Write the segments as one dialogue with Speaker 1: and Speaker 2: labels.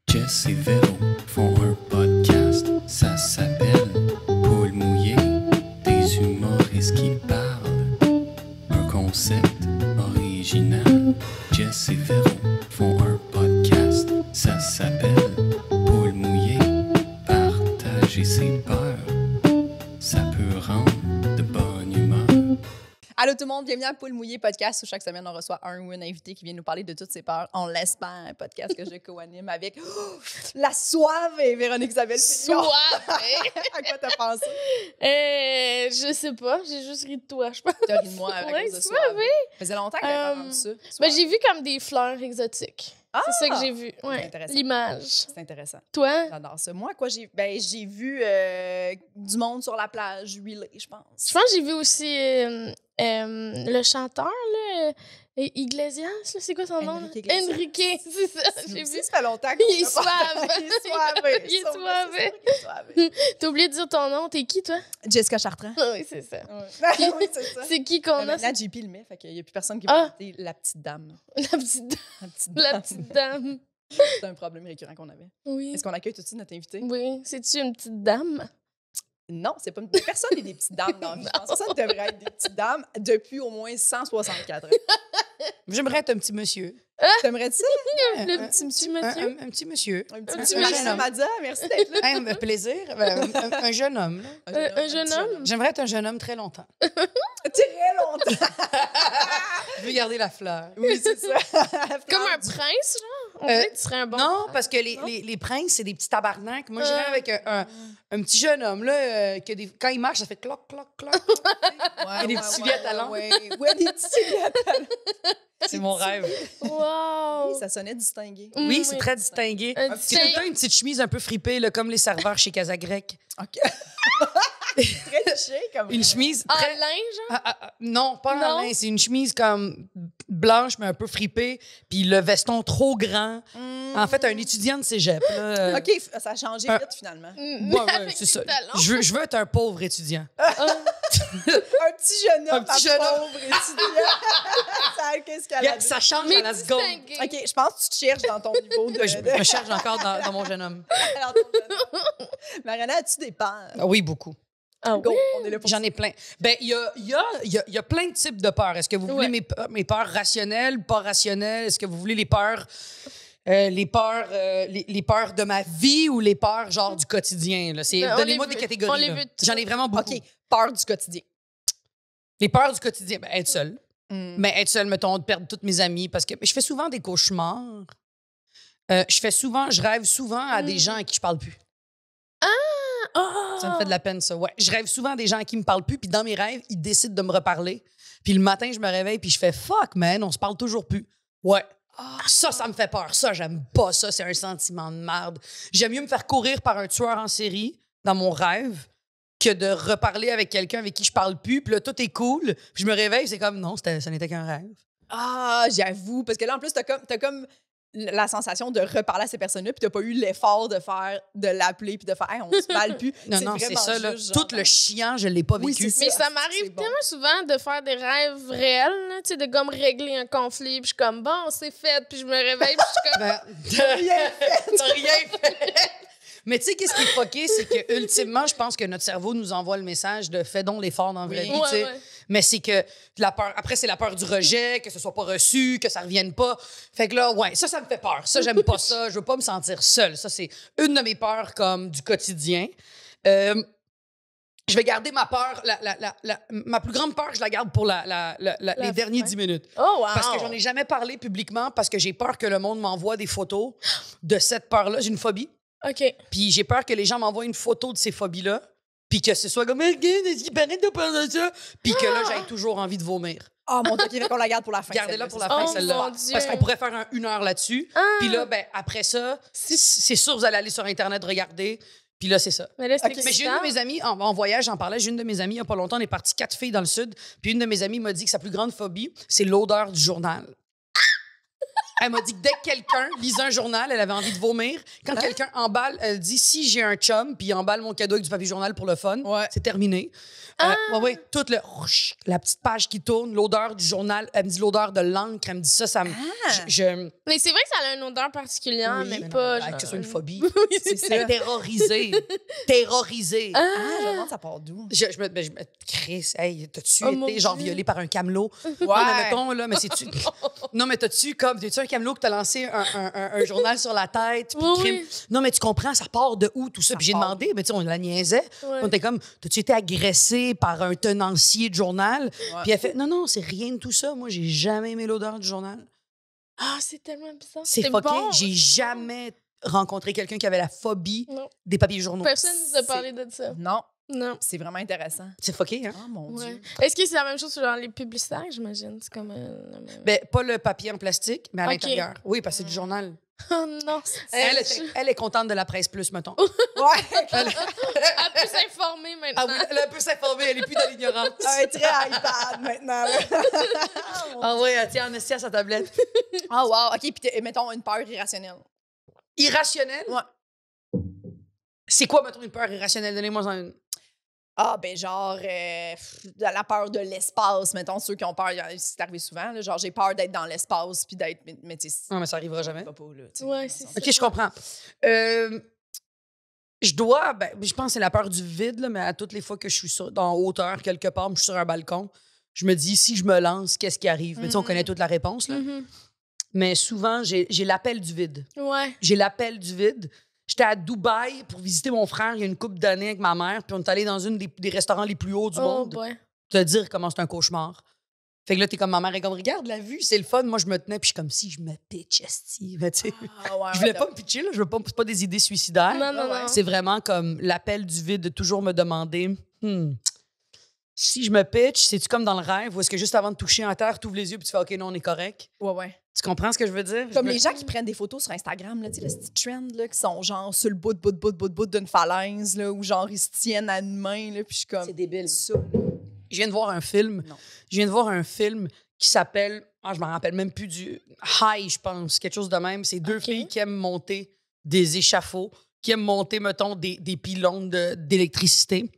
Speaker 1: Jess et Véro font un podcast, ça s'appelle Paul mouillé, des humoristes qui parlent. Un concept original. Jess et Véro font un podcast, ça s'appelle Paul mouillé, partager ses peurs, ça peut rendre de bonne humeur.
Speaker 2: Allô tout le monde, bienvenue à Poule Mouillé podcast où chaque semaine on reçoit un ou une invité qui vient nous parler de toutes ses peurs. On l'espère, un podcast que je co-anime avec la suave et Véronique Isabelle.
Speaker 3: Suave!
Speaker 2: À quoi t'as pensé?
Speaker 3: Je sais pas, j'ai juste ri de toi, je pense.
Speaker 2: T'as ri de moi à cause de suave. Ça faisait longtemps que t'avais pas entendu ça.
Speaker 3: Ben, j'ai vu comme des fleurs exotiques. C'est ça que j'ai vu. Ouais,
Speaker 2: intéressant.
Speaker 3: l'image.
Speaker 2: C'est intéressant.
Speaker 3: Toi?
Speaker 2: J'adore ça. Moi, quoi, j'ai vu du monde sur la plage huilé, je pense.
Speaker 3: Je pense que j'ai vu aussi le chanteur, là, Iglesias, là, c'est quoi son nom?
Speaker 2: Enrique Iglesias.
Speaker 3: Enrique, c'est ça, j'ai vu.
Speaker 2: Ça fait longtemps
Speaker 3: Il est suave.
Speaker 2: Il est suave.
Speaker 3: Il est suave.
Speaker 2: Il est suave.
Speaker 3: T'as oublié de dire ton nom, t'es qui, toi?
Speaker 2: Jessica Chartrand.
Speaker 3: Ah oui, c'est ça.
Speaker 2: Ouais. Oui, c'est ça.
Speaker 3: C'est qui qu'on a?
Speaker 2: Maintenant, JP le met, fait qu'il n'y a plus personne qui peut inviter la petite dame.
Speaker 3: La petite
Speaker 2: La petite dame.
Speaker 3: dame.
Speaker 2: C'est un problème récurrent qu'on avait.
Speaker 3: Oui.
Speaker 2: Est-ce qu'on accueille tout de suite notre invité?
Speaker 3: Oui. C'est-tu une petite dame?
Speaker 2: Non, c'est pas personne n'est des petites dames dans la vie. Je pense que ça devrait être des petites dames depuis au moins 164 ans.
Speaker 4: J'aimerais être un petit monsieur.
Speaker 2: T'aimerais ça?
Speaker 3: Le petit monsieur.
Speaker 4: Un petit monsieur.
Speaker 2: Un petit
Speaker 3: petit
Speaker 2: monsieur.
Speaker 3: monsieur.
Speaker 2: Madame Madia, merci d'être là.
Speaker 4: Un plaisir. Un jeune homme. là.
Speaker 3: Un jeune homme?
Speaker 4: J'aimerais être un jeune homme très longtemps.
Speaker 2: Très longtemps.
Speaker 4: Je veux garder la fleur.
Speaker 2: Oui, c'est ça.
Speaker 3: Comme un prince, genre? On dirait que tu serais un bon...
Speaker 4: Non, parce que les princes, c'est des petits tabarnaks. Moi, j'irais avec un petit jeune homme, là, quand il marche, ça fait cloc, cloc, cloc.
Speaker 2: Ouais,
Speaker 4: Il y a des petits souliers à talons.
Speaker 2: Ouais, des petits souliers à talons.
Speaker 4: C'est mon rêve.
Speaker 3: Wow!
Speaker 2: Oui, ça sonnait distingué.
Speaker 4: Oui, c'est très distingué.
Speaker 3: Un
Speaker 4: C'est tout le temps une petite chemise un peu fripée, là, comme les serveurs chez Casagrec.
Speaker 2: OK. Très léché comme...
Speaker 4: Une chemise
Speaker 3: En
Speaker 4: très...
Speaker 3: linge?
Speaker 4: Non, pas
Speaker 3: Non.
Speaker 4: en lin. C'est une chemise comme blanche, mais un peu fripée. Puis le veston trop grand. En fait, un étudiant de cégep. Là.
Speaker 2: OK, ça a changé vite, finalement.
Speaker 4: Ouais, c'est ça. Je veux être un pauvre étudiant.
Speaker 2: Un petit jeune homme,
Speaker 4: Un petit jeune homme.
Speaker 2: pauvre étudiant. Ça, qu'est-ce qu'elle a dit?
Speaker 4: Ça change
Speaker 3: Mais
Speaker 4: à la seconde.
Speaker 3: distingué.
Speaker 2: OK, je pense que tu te cherches dans ton niveau de...
Speaker 4: Je me cherche encore dans mon jeune homme.
Speaker 2: dans ton jeune homme. Mariana, as-tu des peurs?
Speaker 4: Ah oui, beaucoup.
Speaker 3: Ah
Speaker 2: Go,
Speaker 3: oui?
Speaker 2: on est là pour
Speaker 4: J'en ai plein. Ben, il y a plein de types de peurs. Est-ce que vous voulez mes peurs rationnelles, pas rationnelles? Est-ce que vous voulez les peurs de ma vie ou les peurs genre du quotidien? Là?
Speaker 3: Ben,
Speaker 4: Donnez-moi
Speaker 3: on
Speaker 4: des
Speaker 3: les
Speaker 4: catégories.
Speaker 3: on les
Speaker 4: là.
Speaker 3: veut toutes.
Speaker 4: J'en ai vraiment beaucoup.
Speaker 2: OK, peur du quotidien.
Speaker 4: Les peurs du quotidien, ben, être seule. Mais être seule, mettons, de perdre toutes mes amies. Parce que je fais souvent des cauchemars. Je rêve souvent à des gens à qui je parle plus.
Speaker 3: Oh!
Speaker 4: Ça me fait de la peine, ça. Ouais. Je rêve souvent à des gens à qui me parlent plus, puis dans mes rêves, ils décident de me reparler. Puis le matin, je me réveille, puis je fais fuck, man, on se parle toujours plus. Ouais. Ça me fait peur. Ça, j'aime pas ça. C'est un sentiment de merde. J'aime mieux me faire courir par un tueur en série dans mon rêve que de reparler avec quelqu'un avec qui je parle plus. Puis là, tout est cool. Puis je me réveille, c'est comme non, ça n'était qu'un rêve.
Speaker 2: Ah, j'avoue. Parce que là, en plus, t'as comme la sensation de reparler à ces personnes-là, puis t'as pas eu l'effort de l'appeler, puis de faire hey, on se parle plus.
Speaker 4: Non, c'est
Speaker 2: vraiment
Speaker 4: ça. Là.
Speaker 2: juste,
Speaker 4: Tout le chiant, je l'ai pas
Speaker 2: Oui,
Speaker 4: vécu.
Speaker 2: c'est
Speaker 3: Mais
Speaker 2: ça,
Speaker 3: ça m'arrive
Speaker 2: c'est bon.
Speaker 3: tellement souvent de faire des rêves réels, là, tu sais, de comme régler un conflit, puis je suis comme, bon, c'est fait, puis je me réveille, puis je suis comme...
Speaker 4: Ben, T'as rien fait. Mais tu sais, qu'est-ce qui est fucké, c'est que ultimement, je pense que notre cerveau nous envoie le message de fais donc l'effort dans la vraie vie.
Speaker 3: Ouais,
Speaker 4: tu sais.
Speaker 3: ouais.
Speaker 4: Mais c'est que la peur. Après, c'est la peur du rejet, que ce soit pas reçu, que ça revienne pas. Fait que là, ouais, ça me fait peur. Ça, j'aime pas ça. Je veux pas me sentir seule. Ça, c'est une de mes peurs comme du quotidien. Je vais garder ma peur. Ma plus grande peur, je la garde pour les derniers
Speaker 3: fin.
Speaker 4: 10 minutes.
Speaker 3: Oh, wow!
Speaker 4: Parce que j'en ai jamais parlé publiquement parce que j'ai peur que le monde m'envoie des photos de cette peur-là. J'ai une phobie.
Speaker 3: OK.
Speaker 4: Puis j'ai peur que les gens m'envoient une photo de ces phobies-là, puis que ce soit comme regarde, il paraît de penser ça, puis que là, j'ai toujours envie de vomir.
Speaker 2: Ah, mon Dieu, OK, fait qu'on la garde pour la fin.
Speaker 4: Gardez-la pour la
Speaker 3: Oh,
Speaker 4: fin,
Speaker 3: mon
Speaker 4: celle-là.
Speaker 3: Dieu.
Speaker 4: Parce qu'on pourrait faire une heure là-dessus. Puis là, ben, après ça, c'est sûr, vous allez aller sur Internet regarder. Puis là, c'est ça.
Speaker 3: Mais là, c'est
Speaker 2: OK.
Speaker 4: Mais j'ai une de mes amies, en voyage, j'en parlais, j'ai une de mes amies, il n'y a pas longtemps, on est parti 4 filles dans le sud, puis une de mes amies m'a dit que sa plus grande phobie, c'est l'odeur du journal. Elle m'a dit que dès que quelqu'un lisait un journal, elle avait envie de vomir. Quand quelqu'un emballe, elle dit si j'ai un chum puis il emballe mon cadeau avec du papier journal pour le fun, c'est terminé. Ouais, toute la petite page qui tourne, l'odeur du journal, elle me dit l'odeur de l'encre, elle me dit ça me.
Speaker 3: Mais c'est vrai que ça a une odeur particulière, mais pas.
Speaker 4: Que ce soit une phobie.
Speaker 2: C'est ça.
Speaker 4: Terrorisée. Terrorisée.
Speaker 2: Je me demande ça part d'où?
Speaker 4: Je me Chris, hey, t'as-tu
Speaker 3: Oh, mon
Speaker 4: été genre
Speaker 3: Dieu.
Speaker 4: violée par un camelot?
Speaker 2: Ouais.
Speaker 4: Non, mais mettons, là, mais c'est-tu. Non, mais t'as-tu un camelot que t'as lancé un journal sur la tête? Puis
Speaker 3: Oui,
Speaker 4: crime?
Speaker 3: oui.
Speaker 4: Non, mais tu comprends, ça part de où tout ça? Puis j'ai
Speaker 2: part
Speaker 4: demandé, mais tu sais, on la niaisait.
Speaker 3: Ouais.
Speaker 4: On était comme, t'as-tu été agressée par un tenancier de journal? Puis elle fait, non, c'est rien de tout ça. Moi, j'ai jamais aimé l'odeur du journal.
Speaker 3: Ah, c'est tellement bizarre.
Speaker 4: C'est fucké.
Speaker 3: bon.
Speaker 4: J'ai jamais rencontré quelqu'un qui avait la phobie
Speaker 3: Non.
Speaker 4: des papiers journaux.
Speaker 3: Personne ne nous a parlé de ça.
Speaker 2: Non,
Speaker 3: Non.
Speaker 2: c'est vraiment intéressant.
Speaker 4: C'est fucké, hein?
Speaker 2: Oh mon
Speaker 3: Ouais.
Speaker 2: Dieu.
Speaker 3: Est-ce que c'est la même chose sur genre, les publicitaires, j'imagine? C'est comme la même...
Speaker 4: Ben, pas le papier en plastique, mais à
Speaker 3: Ok.
Speaker 4: l'intérieur. Oui, parce que c'est du journal.
Speaker 3: Oh non!
Speaker 4: Elle est contente de la presse plus, mettons.
Speaker 2: Ouais.
Speaker 3: Elle peut s'informer
Speaker 4: Ah
Speaker 3: maintenant.
Speaker 4: oui, elle peut s'informer, elle est plus dans l'ignorance.
Speaker 2: Un très iPad maintenant.
Speaker 4: Ah oui, elle tient en esti à sa tablette.
Speaker 2: Ah wow. OK, puis mettons une peur irrationnelle.
Speaker 4: Irrationnel?
Speaker 2: Ouais.
Speaker 4: C'est quoi, mettons, une peur irrationnelle? Donnez-moi une.
Speaker 2: Ah, ben genre, de la peur de l'espace, mettons, ceux qui ont peur, c'est arrivé souvent, là, genre j'ai peur d'être dans l'espace, puis d'être, mais tu sais,
Speaker 4: Non, mais ça arrivera jamais.
Speaker 2: va pas, là, tu sais.
Speaker 3: Ouais, c'est ça.
Speaker 4: OK, je comprends. Je pense que c'est la peur du vide, là, mais à toutes les fois que je suis en hauteur quelque part, je suis sur un balcon, je me dis, si je me lance, qu'est-ce qui arrive? Mais tu sais, on connaît toute la réponse, là.
Speaker 3: Mhm.
Speaker 4: Mais souvent, j'ai l'appel du vide.
Speaker 3: Ouais.
Speaker 4: J'ai l'appel du vide. J'étais à Dubaï pour visiter mon frère il y a une couple d'années avec ma mère, puis on est allé dans une des restaurants les plus hauts du
Speaker 3: Oh,
Speaker 4: monde.
Speaker 3: boy.
Speaker 4: Te dire comment c'est un cauchemar. Fait que là, t'es comme ma mère est comme, regarde la vue, c'est le fun. Moi, je me tenais, puis je suis comme si je me pitch, esti. Mais tu sais,
Speaker 2: Ah, ouais,
Speaker 4: je voulais
Speaker 2: ouais,
Speaker 4: pas me pitcher, là. Je veux pas, c'est pas des idées suicidaires.
Speaker 3: Non, non,
Speaker 2: ouais.
Speaker 3: non.
Speaker 4: C'est vraiment comme l'appel du vide de toujours me demander, si je me pitch, c'est-tu comme dans le rêve ou est-ce que juste avant de toucher en terre, tu ouvres les yeux puis tu fais OK, non, on est correct?
Speaker 2: Ouais, ouais.
Speaker 4: Tu comprends ce que je veux dire?
Speaker 2: Comme les gens qui prennent des photos sur Instagram, là, tu sais, le petit trend, là, qui sont genre sur le bout d'une falaise, là, ou genre ils se tiennent à une main, là, puis je suis comme.
Speaker 4: C'est débile.
Speaker 2: Ça.
Speaker 4: Je viens de voir un film.
Speaker 2: Non.
Speaker 4: Je viens de voir un film qui s'appelle. Je me rappelle même plus du. High, je pense. Quelque chose de même. C'est deux
Speaker 3: Ok.
Speaker 4: filles qui aiment monter des échafauds, qui aiment monter, mettons, des pylônes d'électricité.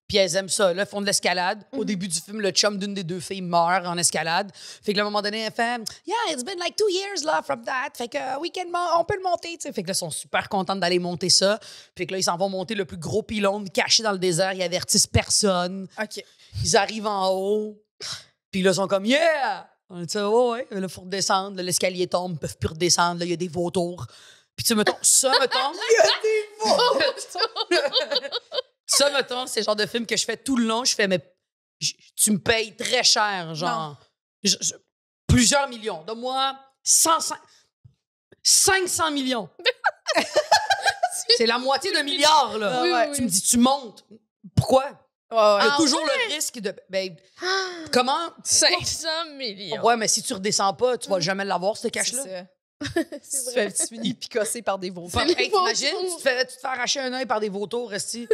Speaker 4: Puis elles aiment ça. Là, elles font de l'escalade. Au début du film, le chum d'une des deux filles meurt en escalade. Fait que là, à un moment donné, elle fait Yeah, it's been like 2 years là, from that. Fait que on peut le monter. T'sais. Fait que là, ils sont super contentes d'aller monter ça. Fait que là, ils s'en vont monter le plus gros pylône caché dans le désert. Ils avertissent personne.
Speaker 2: OK.
Speaker 4: Ils arrivent en haut. Puis là, ils sont comme Yeah! On dit ouais. Là, il faut redescendre. Là, l'escalier tombe. Ils peuvent plus redescendre. Là, il y a des vautours. Puis tu sais, mettons, ça, mettons. Ça, mettons, c'est le genre de film que je fais tout le long. Je fais, mais tu me payes très cher, genre. Plusieurs millions. Donne-moi 500 millions. C'est la moitié d'un milliard, là.
Speaker 3: Oui, oui,
Speaker 4: Tu
Speaker 3: oui.
Speaker 4: me dis, tu montes. Pourquoi?
Speaker 2: Ouais, ouais.
Speaker 4: Il y a
Speaker 3: Ah,
Speaker 4: toujours le risque de. Ben, comment?
Speaker 3: 500 millions.
Speaker 4: Ouais, mais si tu redescends pas, tu vas jamais l'avoir, ce
Speaker 2: C'est
Speaker 4: cash-là.
Speaker 2: ça.
Speaker 3: C'est vrai.
Speaker 2: Tu finis picossé par des vautours.
Speaker 4: Enfin,
Speaker 3: les
Speaker 4: hey, t'imagines,
Speaker 3: vautours.
Speaker 4: tu te fais arracher un œil par des vautours, Resti.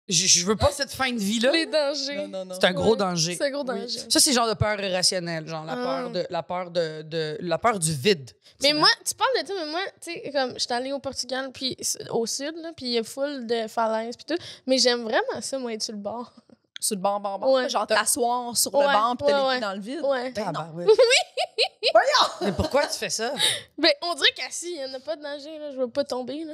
Speaker 4: Je veux pas cette fin de vie-là.
Speaker 3: Les dangers.
Speaker 2: Non, non, non.
Speaker 4: C'est un gros
Speaker 3: Ouais,
Speaker 4: danger.
Speaker 3: C'est un gros
Speaker 2: Oui.
Speaker 3: danger.
Speaker 4: Ça, c'est le genre de peur irrationnelle, genre la peur du vide.
Speaker 3: Mais moi, tu parles de ça, mais moi, tu sais, comme, je suis allée au Portugal, puis au sud, là, puis il y a full de falaises, puis tout. Mais j'aime vraiment ça, moi, être sur le bord.
Speaker 2: Sur le banc,
Speaker 3: Ouais.
Speaker 2: genre t'asseoir sur le
Speaker 3: Ouais,
Speaker 2: banc puis t'as les
Speaker 3: ouais,
Speaker 2: pieds dans le vide.
Speaker 3: Ouais.
Speaker 2: Ben non.
Speaker 4: Tabarouette.
Speaker 2: Voyons!
Speaker 4: Mais pourquoi tu fais ça?
Speaker 3: Ben, on dirait qu'assis, il n'y en a pas de danger, là. Je veux pas tomber, là.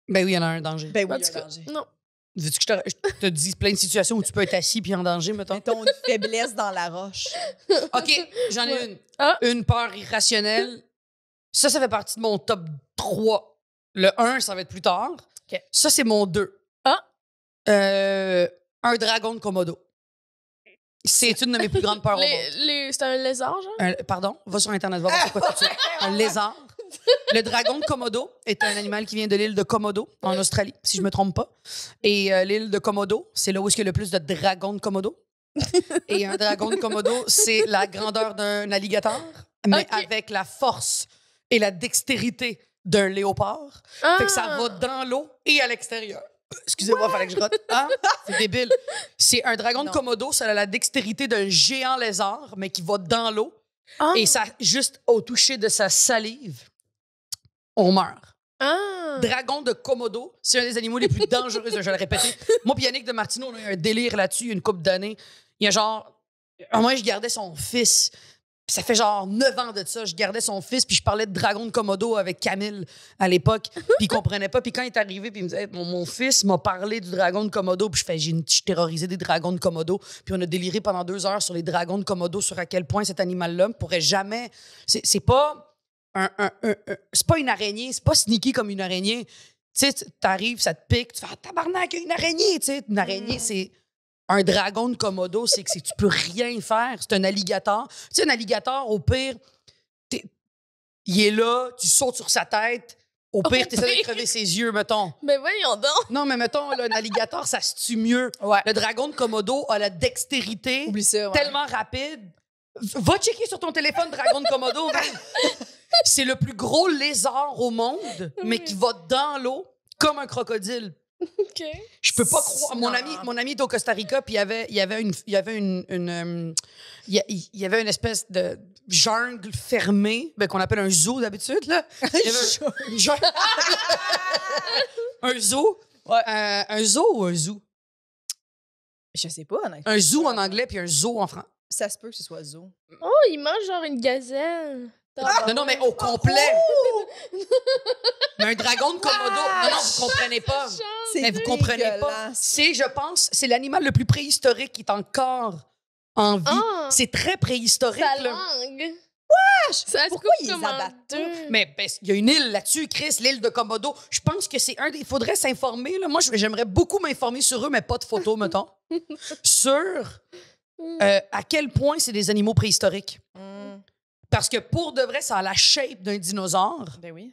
Speaker 4: Ben oui, il y en a un danger.
Speaker 2: Ben oui,
Speaker 3: En
Speaker 2: il y a
Speaker 3: tout
Speaker 2: un
Speaker 3: cas,
Speaker 2: danger.
Speaker 3: non.
Speaker 4: Veux-tu que je te dise plein de situations où tu peux être assis puis en danger, mettons?
Speaker 2: Mettons une faiblesse dans la roche.
Speaker 4: OK, j'en ai
Speaker 3: Ouais.
Speaker 4: une.
Speaker 3: Ah.
Speaker 4: Une peur irrationnelle. Ça fait partie de mon top 3. Le 1, ça va être plus tard.
Speaker 2: OK.
Speaker 4: Ça, c'est mon 2.
Speaker 3: Ah.
Speaker 4: Un dragon de Komodo. C'est une de mes plus grandes peurs au monde.
Speaker 3: C'est un lézard, genre?
Speaker 4: Pardon? Va sur Internet, va voir c'est quoi tout ça. Un lézard. Le dragon de Komodo est un animal qui vient de l'île de Komodo, en Australie, si je me trompe pas. Et l'île de Komodo, c'est là où il y a le plus de dragons de Komodo. Et un dragon de Komodo, c'est la grandeur d'un alligator, mais
Speaker 3: Ok.
Speaker 4: avec la force et la dextérité d'un léopard.
Speaker 3: Ah!
Speaker 4: Fait que ça va dans l'eau et à l'extérieur. Excusez-moi, fallait que je rote. Hein? C'est débile. C'est un dragon de
Speaker 2: Non.
Speaker 4: Komodo, ça a la dextérité d'un géant lézard, mais qui va dans l'eau
Speaker 3: Ah.
Speaker 4: Et ça, juste au toucher de sa salive, on meurt.
Speaker 3: Ah.
Speaker 4: Dragon de Komodo, c'est un des animaux les plus dangereux, je vais le répéter. Moi et Yannick de Martineau, on a eu un délire là-dessus il y a une couple d'années. Il y a genre... Moi, je gardais son fils. Puis ça fait genre 9 ans de ça. Je gardais son fils, puis je parlais de Dragon de Komodo avec Camille à l'époque. Puis il comprenait pas. Puis quand il est arrivé, puis il me disait, mon fils m'a parlé du Dragon de Komodo. Puis je terrorisais des dragons de Komodo. Puis on a déliré pendant 2 heures sur les dragons de Komodo, sur à quel point cet animal-là ne pourrait jamais... C'est pas... c'est pas une araignée, c'est pas sneaky comme une araignée. Tu sais, t'arrives, ça te pique, tu fais tabarnak, il y a une araignée, tu sais. Une araignée, c'est un dragon de Komodo, c'est que tu peux rien faire. C'est un alligator. Tu sais, un alligator, au pire, il est là, tu sautes sur sa tête. Au pire, tu essaies de crever ses yeux, mettons.
Speaker 3: Ben voyons donc.
Speaker 4: Non, mais mettons, là, un alligator, ça se tue mieux.
Speaker 2: Ouais.
Speaker 4: Le dragon de Komodo a la dextérité
Speaker 2: Oublie ça. Ouais.
Speaker 4: tellement rapide. Va checker sur ton téléphone Dragon de Komodo. C'est le plus gros lézard au monde, mais qui va dans l'eau comme un crocodile.
Speaker 3: OK.
Speaker 4: Je peux pas croire. Mon ami est au Costa Rica, puis il y avait une espèce de jungle fermée, qu'on appelle un zoo d'habitude, là. Il y avait un zoo.
Speaker 2: Ouais.
Speaker 4: Un zoo ou un zoo?
Speaker 2: Je sais pas, honnêtement.
Speaker 4: Un zoo en anglais, puis un zoo en français.
Speaker 2: Ça se peut que ce soit zoo.
Speaker 3: Oh, il mange genre une gazelle.
Speaker 4: Non, mais au complet. Mais un dragon de Komodo. Non, vous comprenez pas.
Speaker 2: C'est
Speaker 4: Mais vous comprenez pas.
Speaker 2: dégueulasse.
Speaker 4: C'est, je pense, c'est l'animal le plus préhistorique qui est encore en vie.
Speaker 3: Ah.
Speaker 4: C'est très préhistorique,
Speaker 3: Sa
Speaker 4: là.
Speaker 3: langue. Ça se
Speaker 2: Pourquoi
Speaker 3: coupe
Speaker 2: ils
Speaker 3: comme en
Speaker 2: abattent
Speaker 3: deux.
Speaker 4: Mais il y a une île là-dessus, Chris, l'île de Komodo. Je pense que c'est un des... Il faudrait s'informer, là. Moi, j'aimerais beaucoup m'informer sur eux, mais pas de photos, mettons. Sur à quel point c'est des animaux préhistoriques.
Speaker 2: Mm.
Speaker 4: Parce que pour de vrai, ça a la shape d'un dinosaure.
Speaker 2: Ben oui.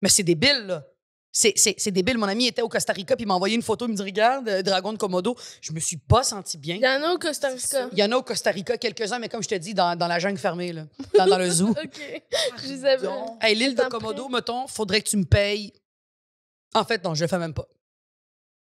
Speaker 4: Mais c'est débile, là. C'est débile. Mon ami était au Costa Rica, puis il m'a envoyé une photo, il me dit, regarde, dragon de Komodo. Je me suis pas senti bien.
Speaker 3: Il y en a au Costa Rica.
Speaker 4: Il y en a au Costa Rica, quelques-uns, mais comme je te dis, dans la jungle fermée, là. Dans le zoo.
Speaker 3: OK. Je les avais.
Speaker 2: Donc,
Speaker 4: Hey, l'île de
Speaker 3: Attends,
Speaker 4: Komodo,
Speaker 3: prêt?
Speaker 4: mettons, faudrait que tu me payes. En fait, non, je le fais même pas.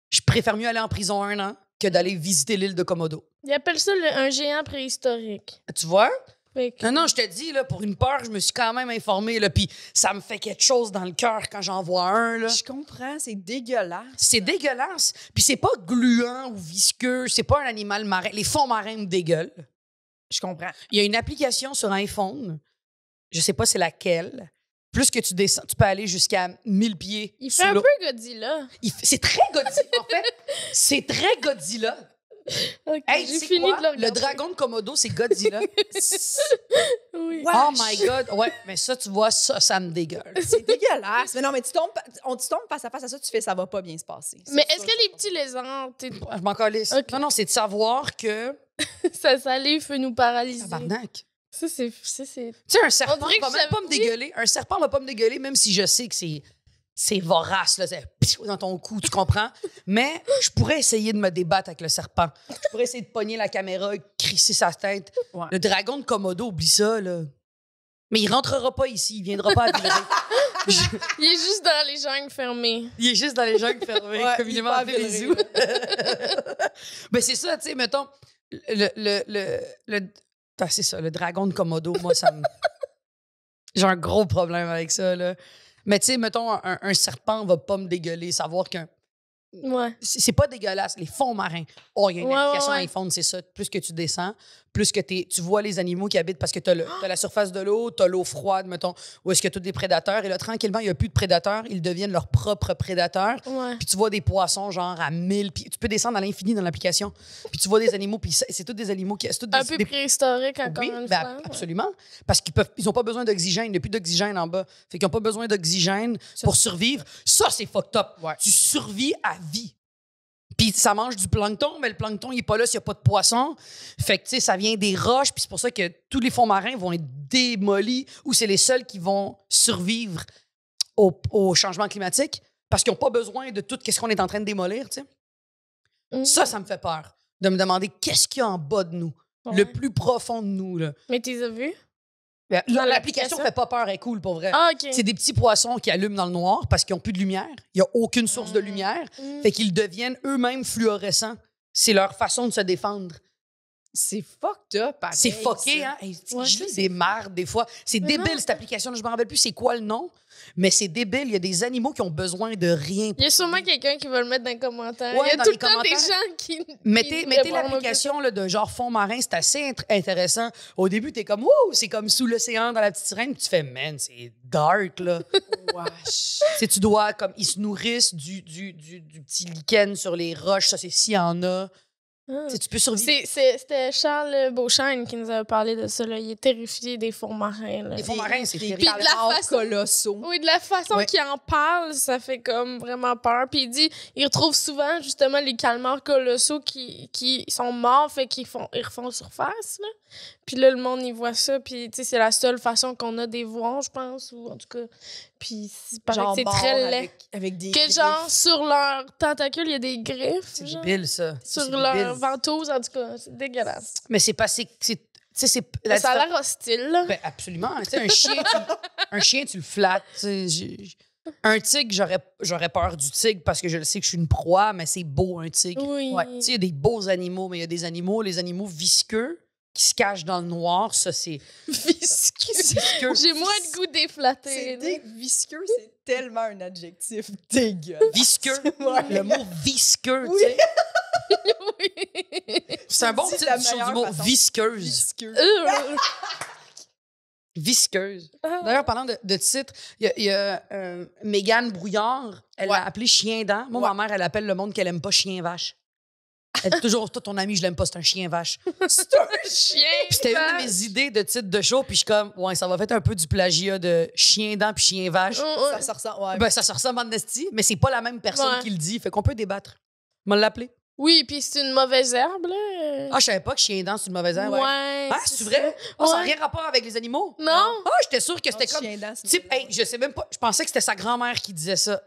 Speaker 4: Je préfère mieux aller en prison 1 an que d'aller visiter l'île de Komodo.
Speaker 3: Ils appellent ça un géant préhistorique.
Speaker 4: Tu vois?
Speaker 3: Fait que-
Speaker 4: Non, je te dis, là, pour une peur, je me suis quand même informée, là, puis ça me fait quelque chose dans le cœur quand j'en vois un, là.
Speaker 2: je comprends, c'est dégueulasse.
Speaker 4: C'est dégueulasse. Puis c'est pas gluant ou visqueux, c'est pas un animal marin. Les fonds marins me dégueulent.
Speaker 2: Je comprends.
Speaker 4: Il y a une application sur iPhone, je sais pas c'est laquelle. Plus que tu descends, tu peux aller jusqu'à 1000 pieds.
Speaker 3: Il
Speaker 4: sous
Speaker 3: fait un
Speaker 4: l'eau.
Speaker 3: peu Godzilla.
Speaker 4: C'est très Godzilla, en fait. C'est très Godzilla.
Speaker 3: OK,
Speaker 4: Hey,
Speaker 3: j'ai
Speaker 4: tu sais
Speaker 3: fini
Speaker 4: quoi?
Speaker 3: de le regarder.
Speaker 4: Le dragon de Komodo, c'est Godzilla.
Speaker 3: Oui.
Speaker 2: Ouais.
Speaker 4: Oh my God. Ouais, mais ça, tu vois, ça me dégueule.
Speaker 2: C'est dégueulasse. Mais non, mais tu tombes face à face à ça, tu fais ça va pas bien se passer.
Speaker 3: Mais
Speaker 2: C'est
Speaker 3: est-ce
Speaker 2: sûr,
Speaker 3: que les petits lézards,
Speaker 4: Je m'en calisse.
Speaker 3: Ok.
Speaker 4: Non, c'est de savoir que...
Speaker 3: sa salive peut nous paralyser?
Speaker 4: Tabarnak.
Speaker 3: Ça, c'est...
Speaker 4: Tu sais, un serpent
Speaker 3: On dirait que
Speaker 4: va même pas me
Speaker 3: j'avais-
Speaker 4: dégueuler. Un serpent va pas me dégueuler, même si je sais que c'est vorace, là. C'est pfiou dans ton cou, tu comprends? Mais je pourrais essayer de me débattre avec le serpent. Je pourrais essayer de pogner la caméra, crisser sa tête.
Speaker 2: Ouais.
Speaker 4: Le dragon de Komodo, oublie ça, là. Mais il rentrera pas ici, il viendra pas à Villeray.
Speaker 3: Il est juste dans les jungles fermées.
Speaker 4: Il est juste dans les jungles fermés,
Speaker 2: Ouais,
Speaker 4: communément
Speaker 2: il est pas
Speaker 4: appelés
Speaker 2: à
Speaker 4: les
Speaker 2: Villeray,
Speaker 4: zoos. Ben c'est ça, tu sais, mettons, c'est ça, le dragon de Komodo, moi, ça me... J'ai un gros problème avec ça, là. Mais tu sais, mettons, un serpent va pas me dégueuler, savoir qu'un...
Speaker 3: Ouais.
Speaker 4: C'est pas dégueulasse, les fonds marins. Oh, il y a une
Speaker 3: Ouais,
Speaker 4: application
Speaker 3: ouais.
Speaker 4: iPhone, c'est ça. Plus que tu descends, plus que tu vois les animaux qui habitent, parce que t'as la surface de l'eau, t'as l'eau froide, mettons, où est-ce que t'as des prédateurs. Et là, tranquillement, il n'y a plus de prédateurs, ils deviennent leurs propres prédateurs.
Speaker 3: Ouais.
Speaker 4: Puis tu vois des poissons, genre à 1000 pieds. Tu peux descendre à l'infini dans l'application. Puis tu vois des animaux, puis c'est tous des animaux qui... c'est tous
Speaker 3: Un
Speaker 4: des-
Speaker 3: peu préhistorique, encore
Speaker 4: oui,
Speaker 3: une
Speaker 4: ben,
Speaker 3: fois.
Speaker 4: absolument. Parce ils n'ont pas besoin d'oxygène. Il n'y a plus d'oxygène en bas. Fait qu'ils n'ont pas besoin d'oxygène pour survivre. Ça, c'est fucked up.
Speaker 2: Ouais.
Speaker 4: Tu survis à vie. Puis ça mange du plancton, mais le plancton, il n'est pas là s'il n'y a pas de poisson. Fait que, tu sais, ça vient des roches, puis c'est pour ça que tous les fonds marins vont être démolis ou c'est les seuls qui vont survivre au changement climatique parce qu'ils n'ont pas besoin de tout ce qu'on est en train de démolir, tu sais.
Speaker 3: Mm.
Speaker 4: Ça me fait peur. De me demander qu'est-ce qu'il y a en bas de nous,
Speaker 3: Ouais.
Speaker 4: le plus profond de nous, là.
Speaker 3: Mais tu les as vus?
Speaker 4: Là,
Speaker 3: Dans
Speaker 4: l'application
Speaker 3: l'application?
Speaker 4: fait pas peur, elle est cool, pour vrai.
Speaker 3: Ah, OK.
Speaker 4: C'est des petits poissons qui allument dans le noir parce qu'ils n'ont plus de lumière. Il n'y a aucune source de lumière.
Speaker 3: Mm.
Speaker 4: Fait qu'ils deviennent eux-mêmes fluorescents. C'est leur façon de se défendre.
Speaker 2: C'est fucked up, pareil.
Speaker 4: C'est fucké,
Speaker 2: ça.
Speaker 4: hein? Hey,
Speaker 3: Ouais,
Speaker 4: je
Speaker 3: ça,
Speaker 4: lis des mardes, des fois. C'est
Speaker 3: Mais
Speaker 4: débile,
Speaker 3: non.
Speaker 4: cette application. Je me rappelle plus c'est quoi le nom, mais c'est débile. Il y a des animaux qui ont besoin de rien.
Speaker 3: Il y a sûrement quelqu'un qui va le mettre dans les commentaires.
Speaker 4: Ouais,
Speaker 3: Il y a
Speaker 4: dans
Speaker 3: tout
Speaker 4: les
Speaker 3: le temps des
Speaker 4: commentaires.
Speaker 3: gens qui.
Speaker 4: Mettez
Speaker 3: répondent aux
Speaker 4: l'application là, de genre fond marin, c'est assez intéressant. Au début, t'es comme, wouh, c'est comme sous l'océan dans la petite sirène. Puis tu fais, man, c'est dark, là.
Speaker 2: Wesh.
Speaker 4: Tu sais, tu dois, comme, ils se nourrissent du petit lichen sur les roches. Ça, c'est s'il y en a.
Speaker 3: Ah.
Speaker 4: Tu sais, tu peux survivre.
Speaker 3: C'était Charles Beauchesne qui nous avait parlé de ça. Là. Il est terrifié des fonds marins. Là.
Speaker 4: Les fonds marins, c'est
Speaker 2: Des
Speaker 4: terrible.
Speaker 3: Puis de la
Speaker 2: calmars
Speaker 3: façon-
Speaker 2: colossaux.
Speaker 3: Oui, de la façon
Speaker 4: Ouais.
Speaker 3: qu'il en parle, ça fait comme vraiment peur. Puis il dit, il retrouve souvent justement les calmars colossaux qui sont morts, fait qu'ils refont surface. Là. Puis là, le monde, il voit ça, puis tu sais, c'est la seule façon qu'on a des voir, je pense, ou en tout cas. Puis c'est pareil que c'est
Speaker 2: mort
Speaker 3: très laid.
Speaker 2: avec des
Speaker 3: Que
Speaker 2: griffes.
Speaker 3: genre, sur leurs tentacules, il y a des griffes.
Speaker 4: C'est
Speaker 3: genre.
Speaker 4: débile, ça.
Speaker 3: Sur
Speaker 4: C'est
Speaker 3: leurs
Speaker 4: débile.
Speaker 3: ventouses, en tout cas. C'est dégueulasse.
Speaker 4: Mais c'est pas... Tu sais, c'est...
Speaker 3: Ça a l'air hostile, là.
Speaker 4: Ben, absolument. Tu sais, un chien, tu le flattes. Tu sais, un tigre, j'aurais peur du tigre parce que je le sais que je suis une proie, mais c'est beau, un tigre.
Speaker 3: Oui.
Speaker 2: Ouais.
Speaker 4: Tu sais, il y a des beaux animaux, mais il y a des animaux, les animaux visqueux qui se cachent dans le noir. Ça, c'est
Speaker 3: Visqueux.
Speaker 4: visqueux.
Speaker 3: J'ai moins de goût déflaté.
Speaker 2: C'est visqueux, c'est tellement un adjectif dégueulasse.
Speaker 4: Visqueux.
Speaker 2: Ouais.
Speaker 4: Le mot visqueux,
Speaker 2: Oui.
Speaker 4: tu sais.
Speaker 3: Oui.
Speaker 4: C'est un bon
Speaker 2: C'est
Speaker 4: titre
Speaker 2: la
Speaker 4: du show du
Speaker 2: meilleure
Speaker 4: mot.
Speaker 2: façon.
Speaker 4: Visqueuse.
Speaker 2: Visqueux.
Speaker 4: Visqueuse.
Speaker 3: Ah.
Speaker 4: D'ailleurs, parlant de titre, il y a Mégane Brouillard, elle
Speaker 2: Ouais.
Speaker 4: l'a appelé chien dent. Moi, ma mère, elle appelle le monde qu'elle aime pas chien vache. Elle dit toujours, toi, ton ami, je l'aime pas, c'est un chien vache.
Speaker 2: C'est un
Speaker 3: Chien.
Speaker 4: Puis c'était une de
Speaker 3: vache.
Speaker 4: mes idées de titre de show, puis je suis comme, ouais, ça va faire un peu du plagiat de chien dent puis chien vache.
Speaker 2: Ça se ressent, ouais.
Speaker 4: Ben, ça se ressemble en esti, mais c'est pas la même personne
Speaker 3: Ouais.
Speaker 4: qui le dit, fait qu'on peut débattre. On va l'appeler.
Speaker 3: Oui, puis c'est une mauvaise herbe, là.
Speaker 4: Ah, je savais pas que chien dent, c'est une mauvaise herbe.
Speaker 3: Ouais.
Speaker 4: Ah, c'est vrai? Ah, ça n'a
Speaker 3: Ouais.
Speaker 4: rien rapport avec les animaux?
Speaker 3: Non.
Speaker 4: Ah, j'étais sûre que c'était comme.
Speaker 2: Chien dent, c'est
Speaker 4: Type, hey, je sais même pas. Je pensais que c'était sa grand-mère qui disait ça.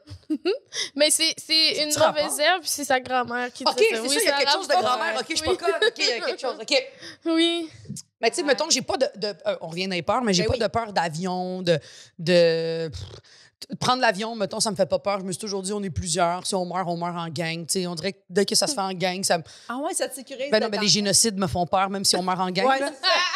Speaker 3: Mais c'est une
Speaker 4: du
Speaker 3: mauvaise
Speaker 4: rapport?
Speaker 3: herbe, puis c'est sa grand-mère qui
Speaker 4: OK,
Speaker 3: dit
Speaker 4: c'est
Speaker 3: ça.
Speaker 4: ça,
Speaker 3: Oui,
Speaker 4: il y a
Speaker 3: ça
Speaker 4: quelque chose de
Speaker 3: rapporte.
Speaker 4: grand-mère. OK, je suis pas
Speaker 3: Oui.
Speaker 4: conne. OK, il y a quelque chose. OK.
Speaker 3: Oui.
Speaker 4: Mais tu sais, mettons, j'ai pas de on revient dans les peurs, mais j'ai
Speaker 2: Ben
Speaker 4: pas
Speaker 2: oui.
Speaker 4: de peur d'avion, de prendre l'avion, mettons, ça me fait pas peur. Je me suis toujours dit, on est plusieurs. Si on meurt en gang. Tu sais, on dirait que dès que ça se fait en gang, ça me.
Speaker 2: Ah ouais, ça te sécurise.
Speaker 4: Ben non, mais
Speaker 2: d'être
Speaker 4: les génocides me font peur, même si on meurt en gang.
Speaker 2: Ouais,
Speaker 4: là.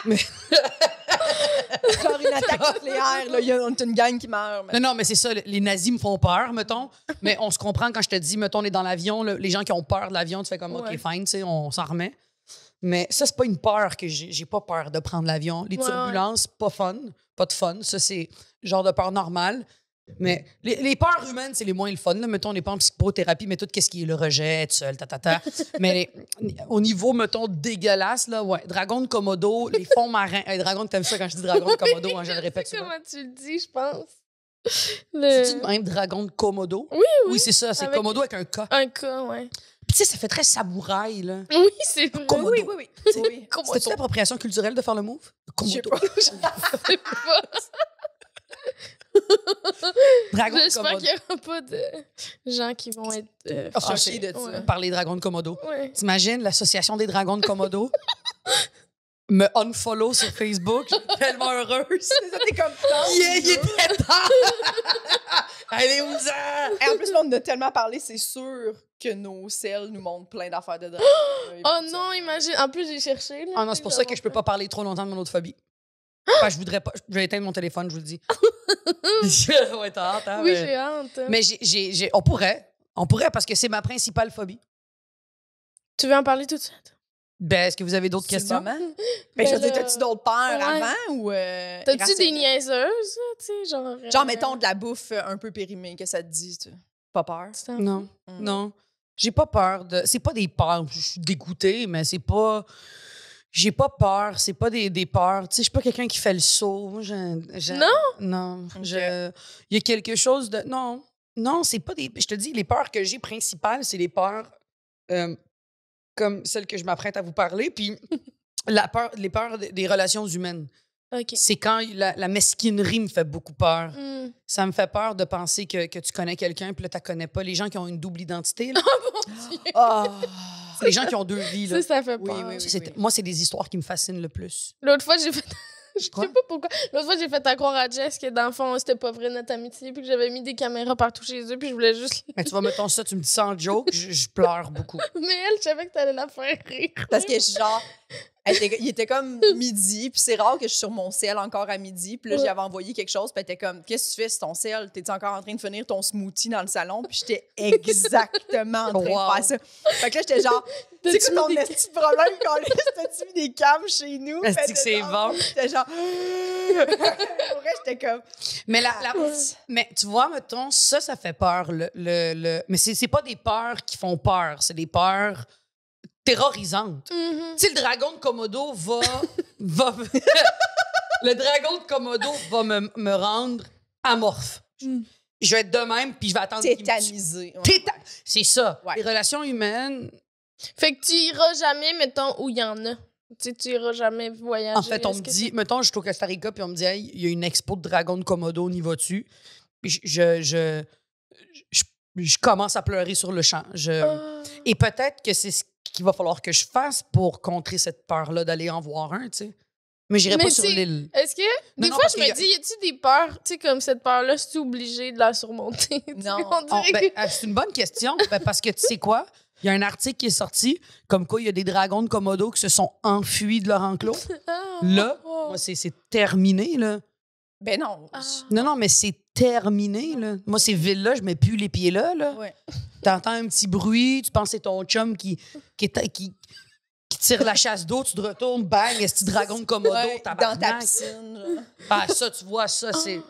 Speaker 2: c'est ça. Genre une attaque nucléaire, là, il y a une gang qui meurt. mais-
Speaker 4: Non, mais c'est ça. Les nazis me font peur, mettons. Mais on se comprend quand je te dis, mettons, on est dans l'avion, les gens qui ont peur de l'avion, tu fais comme, OK,
Speaker 3: Ouais.
Speaker 4: fine, tu sais, on s'en remet. Mais ça, c'est pas une peur que j'ai. J'ai pas peur de prendre l'avion. Les
Speaker 3: Ouais,
Speaker 4: turbulences, pas fun. Pas de fun. Ça, c'est genre de peur normale. Mais les peurs humaines, c'est les moins le fun. Là. Mettons, on n'est pas en psychothérapie, mais tout ce qui est le rejet, être seul, Mais au niveau, mettons, dégueulasse, là, ouais. Dragon de Komodo, les fonds marins. Hey, dragon, t'aimes ça quand je dis dragon de Komodo, hein, je le répète
Speaker 3: C'est
Speaker 4: souvent.
Speaker 3: comment tu le dis, je pense.
Speaker 4: C'est-tu de même dragon de Komodo?
Speaker 3: Oui,
Speaker 4: Oui, c'est ça. C'est
Speaker 3: Avec-
Speaker 4: Komodo avec un K.
Speaker 3: Un cas, ouais.
Speaker 4: Puis, tu sais, ça fait très samouraï, là.
Speaker 3: Oui, c'est vrai.
Speaker 4: Komodo.
Speaker 2: Oui, oui, oui. oui.
Speaker 4: C'était-tu l'appropriation culturelle de faire le move?
Speaker 2: Je sais
Speaker 4: Komodo.
Speaker 2: pas.
Speaker 3: C'est pas.
Speaker 4: Dragon de
Speaker 3: J'espère
Speaker 4: Komodo.
Speaker 3: qu'il n'y aura pas de gens qui vont être
Speaker 2: Fâchés de ça.
Speaker 3: Ouais.
Speaker 4: Par les dragons de Komodo.
Speaker 3: Ouais.
Speaker 4: T'imagines l'association des dragons de Komodo me unfollow sur Facebook? Je suis tellement heureuse.
Speaker 2: C'est ça, t'es comme ça.
Speaker 4: Il était temps! Allez, où ça?
Speaker 2: Et en plus, là, on en a tellement parlé, c'est sûr que nos selles nous montrent plein d'affaires de drame.
Speaker 3: Oh non, imagine. En plus, j'ai cherché. là,
Speaker 4: Ah non, c'est pour ça que je peux pas parler trop longtemps de mon autre phobie. Enfin, je voudrais pas. Je vais éteindre mon téléphone, je vous le dis. Ouais, t'as hâte, hein?
Speaker 3: Oui,
Speaker 4: mais
Speaker 3: j'ai hâte.
Speaker 4: mais on pourrait. On pourrait parce que c'est ma principale phobie.
Speaker 3: Tu veux en parler tout de suite?
Speaker 4: Ben, est-ce que vous avez d'autres
Speaker 2: C'est le
Speaker 4: questions?
Speaker 2: moment. Ben, je veux dire,
Speaker 3: là,
Speaker 2: t'as-tu d'autres peurs
Speaker 3: ouais.
Speaker 2: avant ou.
Speaker 3: T'as-tu des
Speaker 2: irrationnelles?
Speaker 3: niaiseuses, tu sais, genre.
Speaker 2: Genre, mettons de la bouffe un peu périmée, que ça te dit, tu pas peur?
Speaker 4: Non,
Speaker 2: Mm.
Speaker 4: non. J'ai pas peur de. C'est pas des peurs. Je suis dégoûtée, mais c'est pas. J'ai pas peur. C'est pas des peurs. Tu sais, je suis pas quelqu'un qui fait le saut. Moi,
Speaker 3: Non?
Speaker 4: Non.
Speaker 2: Ok.
Speaker 4: Il y a quelque chose de. Non. Non, c'est pas des. Je te dis, les peurs que j'ai principales, c'est les peurs comme celles que je m'apprête à vous parler. Puis les peurs des relations humaines.
Speaker 3: OK.
Speaker 4: C'est quand la mesquinerie me fait beaucoup peur.
Speaker 3: Hmm.
Speaker 4: Ça me fait peur de penser que tu connais quelqu'un, puis là, tu connais pas. Les gens qui ont une double identité, là.
Speaker 2: Ah!
Speaker 4: Les gens qui ont deux vies, là.
Speaker 3: Ça fait
Speaker 2: Oui,
Speaker 3: peur.
Speaker 2: oui,
Speaker 4: Ça,
Speaker 2: oui.
Speaker 4: c'est- Moi, c'est des histoires qui me fascinent le plus.
Speaker 3: L'autre fois, j'ai fait. Je sais
Speaker 4: Quoi?
Speaker 3: pas pourquoi. L'autre fois, j'ai fait à croire à Jess que dans le fond, c'était pas vrai notre amitié, puis que j'avais mis des caméras partout chez eux, puis je voulais juste.
Speaker 4: Mais tu vas mettons ça, tu me dis ça en joke, je pleure beaucoup.
Speaker 3: Mais elle, je savais que t'allais la faire rire.
Speaker 2: Parce que je suis genre. Il était comme midi, puis c'est rare que je suis sur mon cell encore à midi. Puis là, j'y avais envoyé quelque chose, puis elle était comme, qu'est-ce que tu fais sur ton cell? T'es-tu encore en train de finir ton smoothie dans le salon? Puis j'étais exactement en train de faire ça. Fait que là, j'étais genre, tu sais, comme ton petit problème quand t'as-tu mis des cams chez nous?
Speaker 4: Est-ce que c'est bon?
Speaker 2: J'étais genre, pour vrai, j'étais comme.
Speaker 4: Mais, mais tu vois, mettons, ça fait peur. Mais c'est pas des peurs qui font peur, c'est des peurs terrorisantes. Tu sais, le dragon de Komodo va le dragon de Komodo va me rendre amorphe. Je vais être de même, puis je vais attendre qu'il me tue.
Speaker 2: Tétanisé.
Speaker 4: C'est ça.
Speaker 2: Ouais.
Speaker 4: Les relations humaines...
Speaker 3: Fait que tu iras jamais, mettons, où il y en a. Tu sais, tu iras jamais voyager.
Speaker 4: En fait, on me dit... Mettons, je suis au Costa Rica, puis on me dit, hey, il y a une expo de dragon de Komodo, on y va-tu? Puis je commence à pleurer sur le champ. Et peut-être que c'est ce qu'il va falloir que je fasse pour contrer cette peur-là d'aller en voir un, tu sais. Mais j'irai pas sur l'île.
Speaker 3: Est-ce que... Des fois, je me dis, y a-tu des peurs, tu sais, comme cette peur-là, si tu es obligé de la surmonter?
Speaker 2: Non.
Speaker 4: C'est une bonne question, parce que tu sais quoi? Il y a un article qui est sorti, comme quoi il y a des dragons de Komodo qui se sont enfuis de leur enclos. Là, moi, c'est terminé, là.
Speaker 2: Ben non.
Speaker 4: Non, mais c'est terminé, là. Moi, ces villes-là, je mets plus les pieds là, là.
Speaker 2: Ouais.
Speaker 4: T'entends un petit bruit, tu penses que c'est ton chum qui tire la chasse d'eau, tu te retournes, bang, est-ce que dragon de Komodo,
Speaker 2: Ouais, dans
Speaker 4: tabarnak.
Speaker 2: ta piscine. Genre.
Speaker 4: Ah, ça, tu vois, ça, c'est...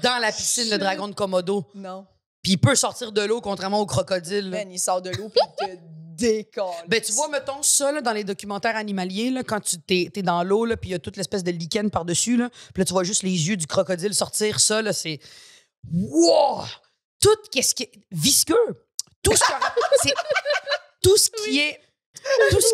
Speaker 4: Dans la piscine, le dragon de Komodo.
Speaker 2: Non.
Speaker 4: Puis il peut sortir de l'eau, contrairement au crocodile. Là.
Speaker 2: Ben, il sort de l'eau puis il te décolle.
Speaker 4: Ben, tu vois, mettons ça, là, dans les documentaires animaliers, là, quand tu t'es dans l'eau, là, puis il y a toute l'espèce de lichen par-dessus, là, puis là, tu vois juste les yeux du crocodile sortir, ça, là, c'est... Wow! Tout qu'est-ce qui est visqueux. Tout ce, c'est tout ce qui est... Tout ce...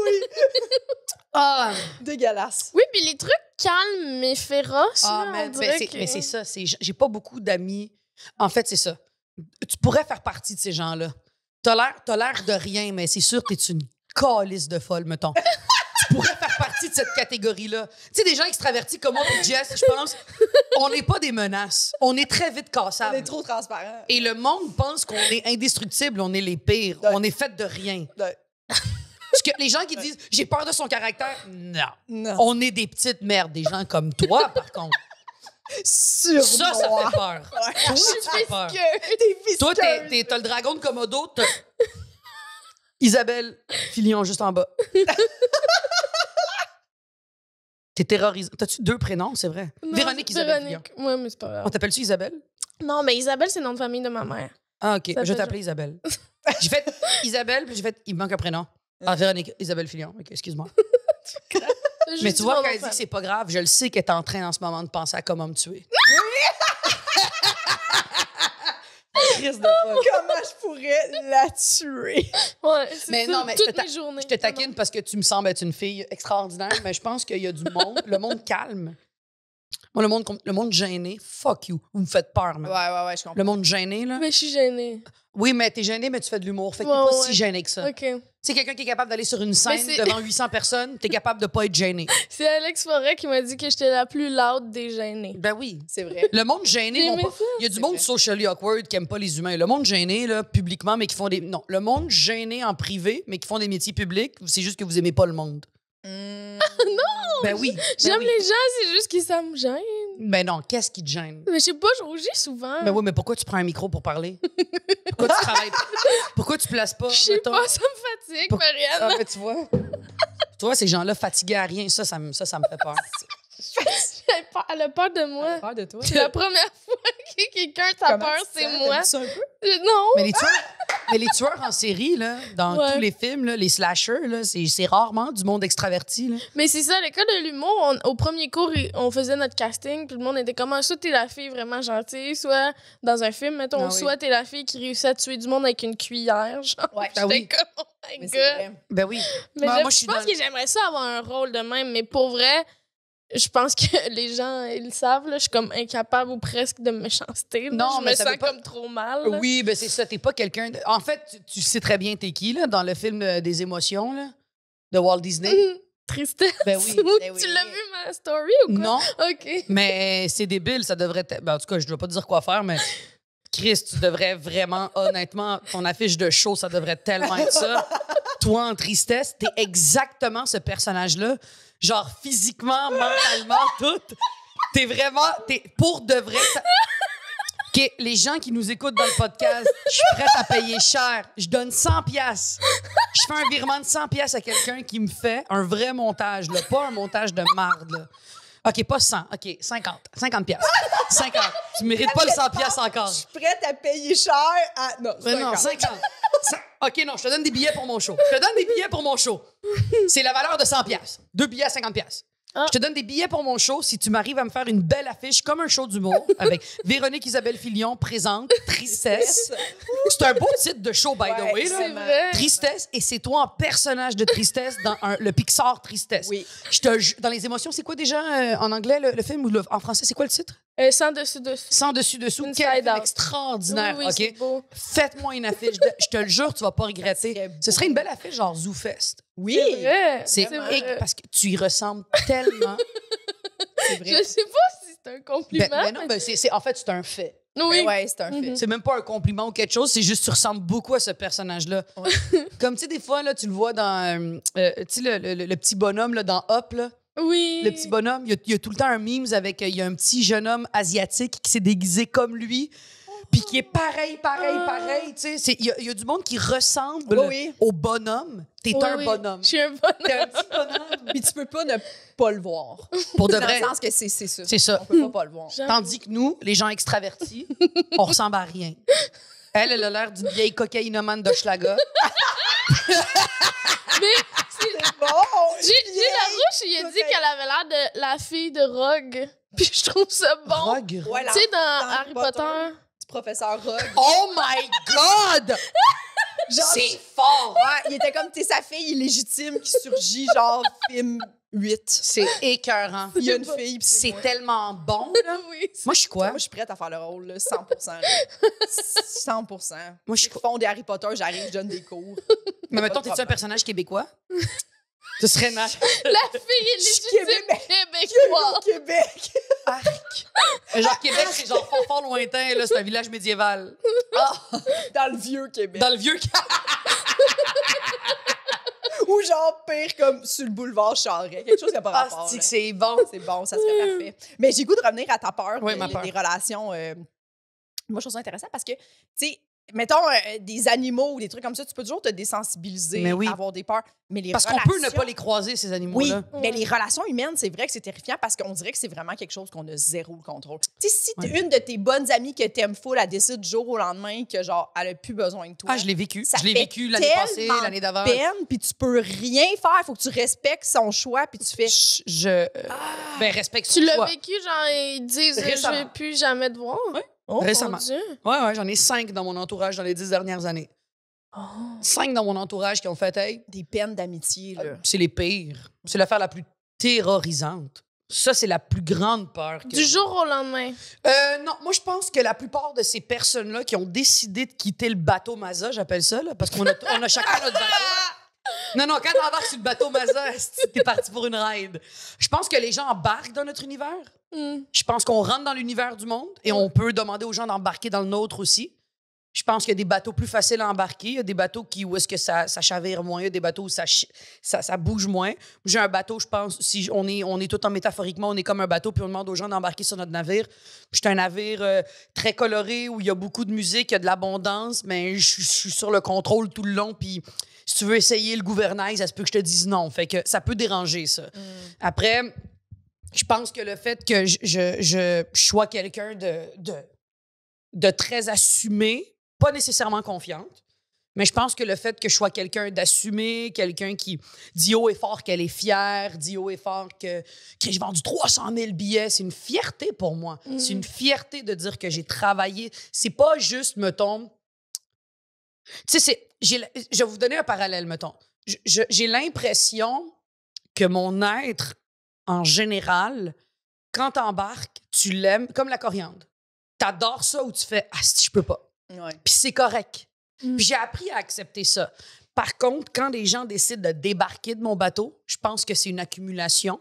Speaker 4: Ah!
Speaker 2: Dégueulasse.
Speaker 3: Oui, puis les trucs calmes mais féroces,
Speaker 4: Ah,
Speaker 3: là,
Speaker 4: mais
Speaker 3: on dirait que...
Speaker 4: c'est ça. J'ai pas beaucoup d'amis. En fait, c'est ça. Tu pourrais faire partie de ces gens-là. T'as l'air de rien, mais c'est sûr que t'es une calisse de folle, mettons. Tu pourrais faire partie de cette catégorie-là. Tu sais, des gens extravertis comme moi et Jess, je pense, on n'est pas des menaces. On est très vite
Speaker 2: On
Speaker 4: cassables.
Speaker 2: est trop transparent.
Speaker 4: Et le monde pense qu'on est indestructible, on est les pires.
Speaker 2: Ouais.
Speaker 4: On est fait de rien.
Speaker 2: Ouais.
Speaker 4: Parce que les gens qui disent « j'ai peur de son caractère », non.
Speaker 2: Non.
Speaker 4: On est des petites merdes, des gens comme toi, par contre.
Speaker 2: Sur
Speaker 4: Ça
Speaker 2: moi.
Speaker 4: fait peur.
Speaker 2: Ouais.
Speaker 4: Toi, ça fait peur.
Speaker 2: T'es visqueuse.
Speaker 4: Toi, t'as le dragon de Komodo, t'as Isabelle Filion juste en bas. T'es terrorisée. T'as-tu 2 prénoms, c'est vrai?
Speaker 3: Non,
Speaker 4: Véronique Isabelle Filion.
Speaker 3: Véronique. Ouais, mais c'est pas grave.
Speaker 4: On t'appelle-tu Isabelle?
Speaker 3: Non, mais Isabelle, c'est le nom de famille de ma mère.
Speaker 4: Ah, OK.
Speaker 3: Ça
Speaker 4: Je vais
Speaker 3: fait
Speaker 4: t'appeler Isabelle. J'ai fait Isabelle, puis j'ai fait... Il me manque un prénom. Ah, Véronique Isabelle Filion. OK, excuse-moi. Mais tu vois, quand elle dit que c'est pas grave, je le sais qu'elle est en train en ce moment de penser à comment me tuer. Crise de folle.
Speaker 2: Comment je pourrais la tuer?
Speaker 3: Ouais, c'est
Speaker 4: Mais
Speaker 3: ça,
Speaker 4: non, mais
Speaker 3: toutes mes journées.
Speaker 4: je te taquine parce que tu me sembles être une fille extraordinaire, mais je pense qu'il y a du monde, le monde calme. Moi, le monde gêné, fuck you. Vous me faites peur, man.
Speaker 2: Ouais, je comprends.
Speaker 4: Le monde gêné, là.
Speaker 3: Mais je suis gênée.
Speaker 4: Oui, mais t'es gêné, mais tu fais de l'humour. Fait que t'es
Speaker 3: Ouais,
Speaker 4: pas
Speaker 3: ouais.
Speaker 4: si gêné que ça.
Speaker 3: OK.
Speaker 4: Tu sais, quelqu'un qui est capable d'aller sur une scène
Speaker 3: c'est-
Speaker 4: devant 800 personnes, t'es capable de pas être gêné.
Speaker 3: C'est Alex Forêt qui m'a dit que j'étais la plus loud des gênés.
Speaker 4: Ben oui.
Speaker 2: C'est vrai.
Speaker 4: Le monde gêné,
Speaker 3: J'ai
Speaker 4: vont
Speaker 3: aimé
Speaker 4: pas-
Speaker 3: ça.
Speaker 4: il y a du
Speaker 2: C'est
Speaker 4: monde
Speaker 2: vrai.
Speaker 4: socially awkward qui aime pas les humains. Le monde gêné, là, publiquement, mais qui font des... Non, le monde gêné en privé, mais qui font des métiers publics, c'est juste que vous aimez pas le monde. Ben oui.
Speaker 3: J'aime
Speaker 4: ben oui.
Speaker 3: les gens, c'est juste qu'ils ça me gêne.
Speaker 4: Ben non, qu'est-ce qui te gêne?
Speaker 3: Mais je sais pas, je rougis souvent.
Speaker 4: Ben oui, mais pourquoi tu prends un micro pour parler? Pourquoi tu travailles? Pourquoi tu places pas?
Speaker 3: Je sais
Speaker 4: mettons?
Speaker 3: pas, ça me fatigue,
Speaker 4: Pour-
Speaker 3: Marianne.
Speaker 4: Ah, ben, tu vois? Tu vois, ces gens-là fatigués à rien, ça me fait peur.
Speaker 3: Elle a peur de moi.
Speaker 2: Peur de toi.
Speaker 3: C'est la première fois que quelqu'un t'a
Speaker 2: Comment
Speaker 3: peur,
Speaker 2: tu
Speaker 3: c'est
Speaker 2: sens?
Speaker 3: moi.
Speaker 2: T'aimes ça un peu?
Speaker 3: Non.
Speaker 4: Mais les tueurs en série, là, dans
Speaker 3: Ouais.
Speaker 4: tous les films, là, les slashers, là, c'est rarement du monde extraverti. Là.
Speaker 3: Mais c'est ça, à l'école de l'humour, au premier cours, on faisait notre casting, puis le monde était comme, soit t'es la fille vraiment gentille, soit dans un film, mettons,
Speaker 2: Ah oui.
Speaker 3: soit t'es la fille qui réussit à tuer du monde avec une cuillère, genre.
Speaker 2: Ouais.
Speaker 3: J'étais
Speaker 4: Ah oui.
Speaker 3: comme, oh my
Speaker 2: Mais
Speaker 3: god.
Speaker 2: c'est vrai.
Speaker 4: Ben oui.
Speaker 3: Mais
Speaker 4: Moi,
Speaker 3: je
Speaker 4: moi, je suis
Speaker 3: pense
Speaker 4: dans-
Speaker 3: que j'aimerais ça avoir un rôle de même, mais pour vrai, je pense que les gens, ils le savent, là, je suis comme incapable ou presque de méchanceté. là.
Speaker 4: Non,
Speaker 3: je
Speaker 4: mais
Speaker 3: me
Speaker 4: ça
Speaker 3: sens
Speaker 4: veut pas-
Speaker 3: comme trop mal. là.
Speaker 4: Oui, ben c'est ça. T'es pas quelqu'un... En fait, tu sais très bien t'es qui, là, dans le film des émotions, là, de Walt Disney.
Speaker 3: Tristesse.
Speaker 4: Ben oui.
Speaker 2: Ben oui.
Speaker 3: Tu l'as vu ma story ou quoi?
Speaker 4: Non,
Speaker 3: OK.
Speaker 4: mais c'est débile, ça devrait... Ben, en tout cas, je dois pas te dire quoi faire, mais... Chris, tu devrais vraiment, honnêtement, ton affiche de show, ça devrait tellement être ça. toi en tristesse, t'es exactement ce personnage-là. Genre physiquement, mentalement, tout. T'es pour de vrai. OK, les gens qui nous écoutent dans le podcast, je suis prête à payer cher. Je donne 100 pièces. Je fais un virement de 100 pièces à quelqu'un qui me fait un vrai montage, là, pas un montage de marde. Là. OK, pas 100. OK, 50. 50 pièces. 50. Tu mérites pas le 100 pièces encore.
Speaker 2: Je suis prête à payer cher à... Non,
Speaker 4: Mais non, 50. OK, non, je te donne des billets pour mon show. Je te donne des billets pour mon show. C'est la valeur de 100 pièces. 2 billets à 50 pièces. Je te donne des billets pour mon show si tu m'arrives à me faire une belle affiche comme un show d'humour avec Véronique Isabelle Filion présente Tristesse. C'est un beau titre de show, by the way. Là.
Speaker 3: C'est vrai.
Speaker 4: Tristesse, et c'est toi en personnage de tristesse dans le Pixar Tristesse.
Speaker 2: Oui.
Speaker 4: Dans les émotions, c'est quoi déjà en anglais le film ou en français, c'est quoi le titre?
Speaker 3: Sans dessus-dessous.
Speaker 4: Sans dessus-dessous.
Speaker 3: Inside
Speaker 4: Quel film
Speaker 3: Out.
Speaker 4: extraordinaire,
Speaker 3: Oui,
Speaker 4: OK?
Speaker 3: c'est beau.
Speaker 4: Faites-moi une affiche. Je te le jure, tu vas pas regretter. Ce serait une belle affiche genre ZooFest.
Speaker 2: Oui,
Speaker 3: C'est vrai.
Speaker 4: C'est
Speaker 3: vrai.
Speaker 4: parce que tu y ressembles tellement.
Speaker 2: c'est vrai.
Speaker 3: Je sais pas si c'est un compliment.
Speaker 4: Non, en fait, c'est un fait.
Speaker 3: Oui.
Speaker 2: Ben ouais, c'est un fait.
Speaker 4: C'est même pas un compliment ou quelque chose, c'est juste que tu ressembles beaucoup à ce personnage-là.
Speaker 2: Ouais.
Speaker 4: Comme, tu sais, des fois, là, tu le vois dans, tu sais, le petit bonhomme là, dans Hop, là.
Speaker 3: Oui.
Speaker 4: Le petit bonhomme, il y a tout le temps un meme avec, il y a un petit jeune homme asiatique qui s'est déguisé comme lui, puis qui est pareil, tu sais. Il y a du monde qui ressemble
Speaker 2: Oui.
Speaker 4: au bonhomme. T'es un bonhomme.
Speaker 3: Je suis un bonhomme.
Speaker 4: T'es un petit bonhomme.
Speaker 2: Puis tu peux pas ne pas le voir.
Speaker 4: Pour de
Speaker 2: Dans
Speaker 4: vrai.
Speaker 2: le sens que c'est ça.
Speaker 4: C'est ça.
Speaker 2: On peut pas le voir.
Speaker 4: Tandis que nous, les gens extravertis, on ressemble à rien. Elle a l'air d'une vieille cocaïnomane d'Hochelaga.
Speaker 2: C'est bon!
Speaker 3: Gilles Larouche, il a dit qu'elle avait l'air de la fille de Rogue. Puis je trouve ça bon.
Speaker 4: Rogue.
Speaker 2: Ouais,
Speaker 3: Tu sais, dans Harry Potter.
Speaker 2: Du professeur Rogue.
Speaker 4: Oh my God!
Speaker 2: Genre,
Speaker 4: C'est fort!
Speaker 2: ouais, il était comme, t'es sa fille illégitime qui surgit, genre, film 8.
Speaker 4: C'est écœurant.
Speaker 2: Il y a une fille, puis
Speaker 4: C'est
Speaker 2: moi.
Speaker 4: tellement bon.
Speaker 3: Oui.
Speaker 4: Moi, je suis quoi?
Speaker 2: Moi, je suis prête à faire le rôle, là, 100%. là. 100%.
Speaker 4: Moi, je suis
Speaker 2: Ils font des Harry Potter, j'arrive, je donne des cours.
Speaker 4: Mais mettons,
Speaker 2: pas de
Speaker 4: t'es-tu un personnage québécois? Ce serait nice.
Speaker 3: La fille est légitime
Speaker 2: Québec.
Speaker 3: québécois.
Speaker 2: Au Québec.
Speaker 4: Genre, Québec, c'est genre fort lointain, là. C'est un village médiéval.
Speaker 2: Dans le vieux Québec.
Speaker 4: Dans le vieux...
Speaker 2: Ou genre, pire, comme sur le boulevard Charest. Quelque chose qui n'a pas rapport.
Speaker 4: c'est
Speaker 2: là.
Speaker 4: que c'est bon.
Speaker 2: C'est bon, ça serait parfait. Mais j'ai le goût de revenir à ta peur,
Speaker 4: Oui, ma peur.
Speaker 2: des relations. Moi, je trouve ça intéressant parce que, tu sais, mettons des animaux ou des trucs comme ça, tu peux toujours te désensibiliser,
Speaker 4: Mais oui.
Speaker 2: avoir des peurs. Mais les
Speaker 4: Parce qu'on
Speaker 2: relations...
Speaker 4: peut ne pas les croiser, ces
Speaker 2: Oui,
Speaker 4: animaux-là.
Speaker 2: mais les relations humaines, c'est vrai que c'est terrifiant parce qu'on dirait que c'est vraiment quelque chose qu'on a zéro le contrôle. Tu sais, si une de tes bonnes amies que t'aimes full, elle décide du jour au lendemain que, genre, elle a plus besoin de toi.
Speaker 4: Ah, je l'ai vécu.
Speaker 2: Ça
Speaker 4: Je l'ai
Speaker 2: fait
Speaker 4: vécu l'année passée,
Speaker 2: tellement
Speaker 4: l'année d'avant.
Speaker 2: peine, puis tu peux rien faire. Il faut que tu respectes son choix, puis tu fais...
Speaker 4: Ben, respecte
Speaker 3: Tu l'as
Speaker 4: toi.
Speaker 3: vécu, genre, ils disent
Speaker 4: Récemment.
Speaker 3: je vais plus jamais te voir. Oh,
Speaker 4: Récemment.
Speaker 3: mon Dieu.
Speaker 4: Ouais, j'en ai 5 dans mon entourage dans les 10 dernières années. 5 dans mon entourage qui ont fait, hey,
Speaker 2: Des peines d'amitié, là.
Speaker 4: c'est les pires. C'est l'affaire la plus terrorisante. Ça, c'est la plus grande peur. Que
Speaker 3: Du jour au lendemain.
Speaker 4: non, moi, je pense que la plupart de ces personnes-là qui ont décidé de quitter le bateau Masa, j'appelle ça, là, parce qu'on a, on a chacun notre bateau. Non, quand t'embarques sur le bateau Masa, t'es parti pour une ride. Je pense que les gens embarquent dans notre univers. Je pense qu'on rentre dans l'univers du monde et on peut demander aux gens d'embarquer dans le nôtre aussi. Je pense qu'il y a des bateaux plus faciles à embarquer. Il y a des bateaux où est-ce que ça chavire moins. Il y a des bateaux où ça bouge moins. J'ai un bateau, je pense, si on est tout en métaphoriquement, on est comme un bateau, puis on demande aux gens d'embarquer sur notre navire. C'est un navire très coloré où il y a beaucoup de musique, il y a de l'abondance, mais je suis sur le contrôle tout le long, puis si tu veux essayer le gouvernail, ça se peut que je te dise non. Fait que ça peut déranger, ça. Après, je pense que le fait que je sois quelqu'un de très assumé, pas nécessairement confiante, mais je pense que le fait que je sois quelqu'un d'assumé, quelqu'un qui dit haut et fort qu'elle est fière, dit haut et fort que j'ai vendu 300 000 billets, c'est une fierté pour moi. C'est une fierté de dire que j'ai travaillé. C'est pas juste, mettons... Tu sais, je vais vous donner un parallèle, mettons. J'ai l'impression que mon être, en général, quand t'embarques, tu l'aimes comme la coriandre. T'adores ça ou tu fais « Ah, si je peux pas ».
Speaker 2: Ouais.
Speaker 4: Puis c'est correct. Puis j'ai appris à accepter ça. Par contre, quand les gens décident de débarquer de mon bateau, je pense que c'est une accumulation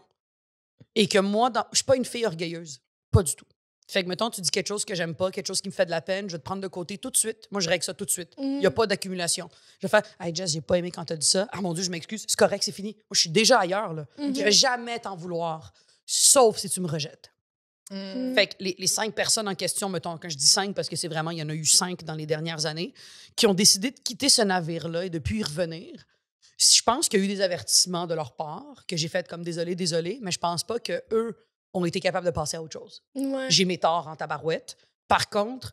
Speaker 4: et que moi, je suis pas une fille orgueilleuse. Pas du tout. Fait que, mettons, tu dis quelque chose que j'aime pas, quelque chose qui me fait de la peine, je vais te prendre de côté tout de suite. Moi, je règle ça tout de suite. Il n'y a pas d'accumulation. Je vais faire « Hey, Jess, j'ai pas aimé quand t'as dit ça. Ah, mon Dieu, je m'excuse. C'est correct, c'est fini. Moi, je suis déjà ailleurs, là. Je vais jamais t'en vouloir, sauf si tu me rejettes. Fait que les 5 personnes en question, mettons, quand je dis 5, parce que c'est vraiment, il y en a eu 5 dans les dernières années, qui ont décidé de quitter ce navire-là et de plus y revenir. Je pense qu'il y a eu des avertissements de leur part, que j'ai fait comme désolé, mais je pense pas qu'eux ont été capables de passer à autre chose.
Speaker 3: Ouais.
Speaker 4: J'ai mes torts en tabarouette. Par contre,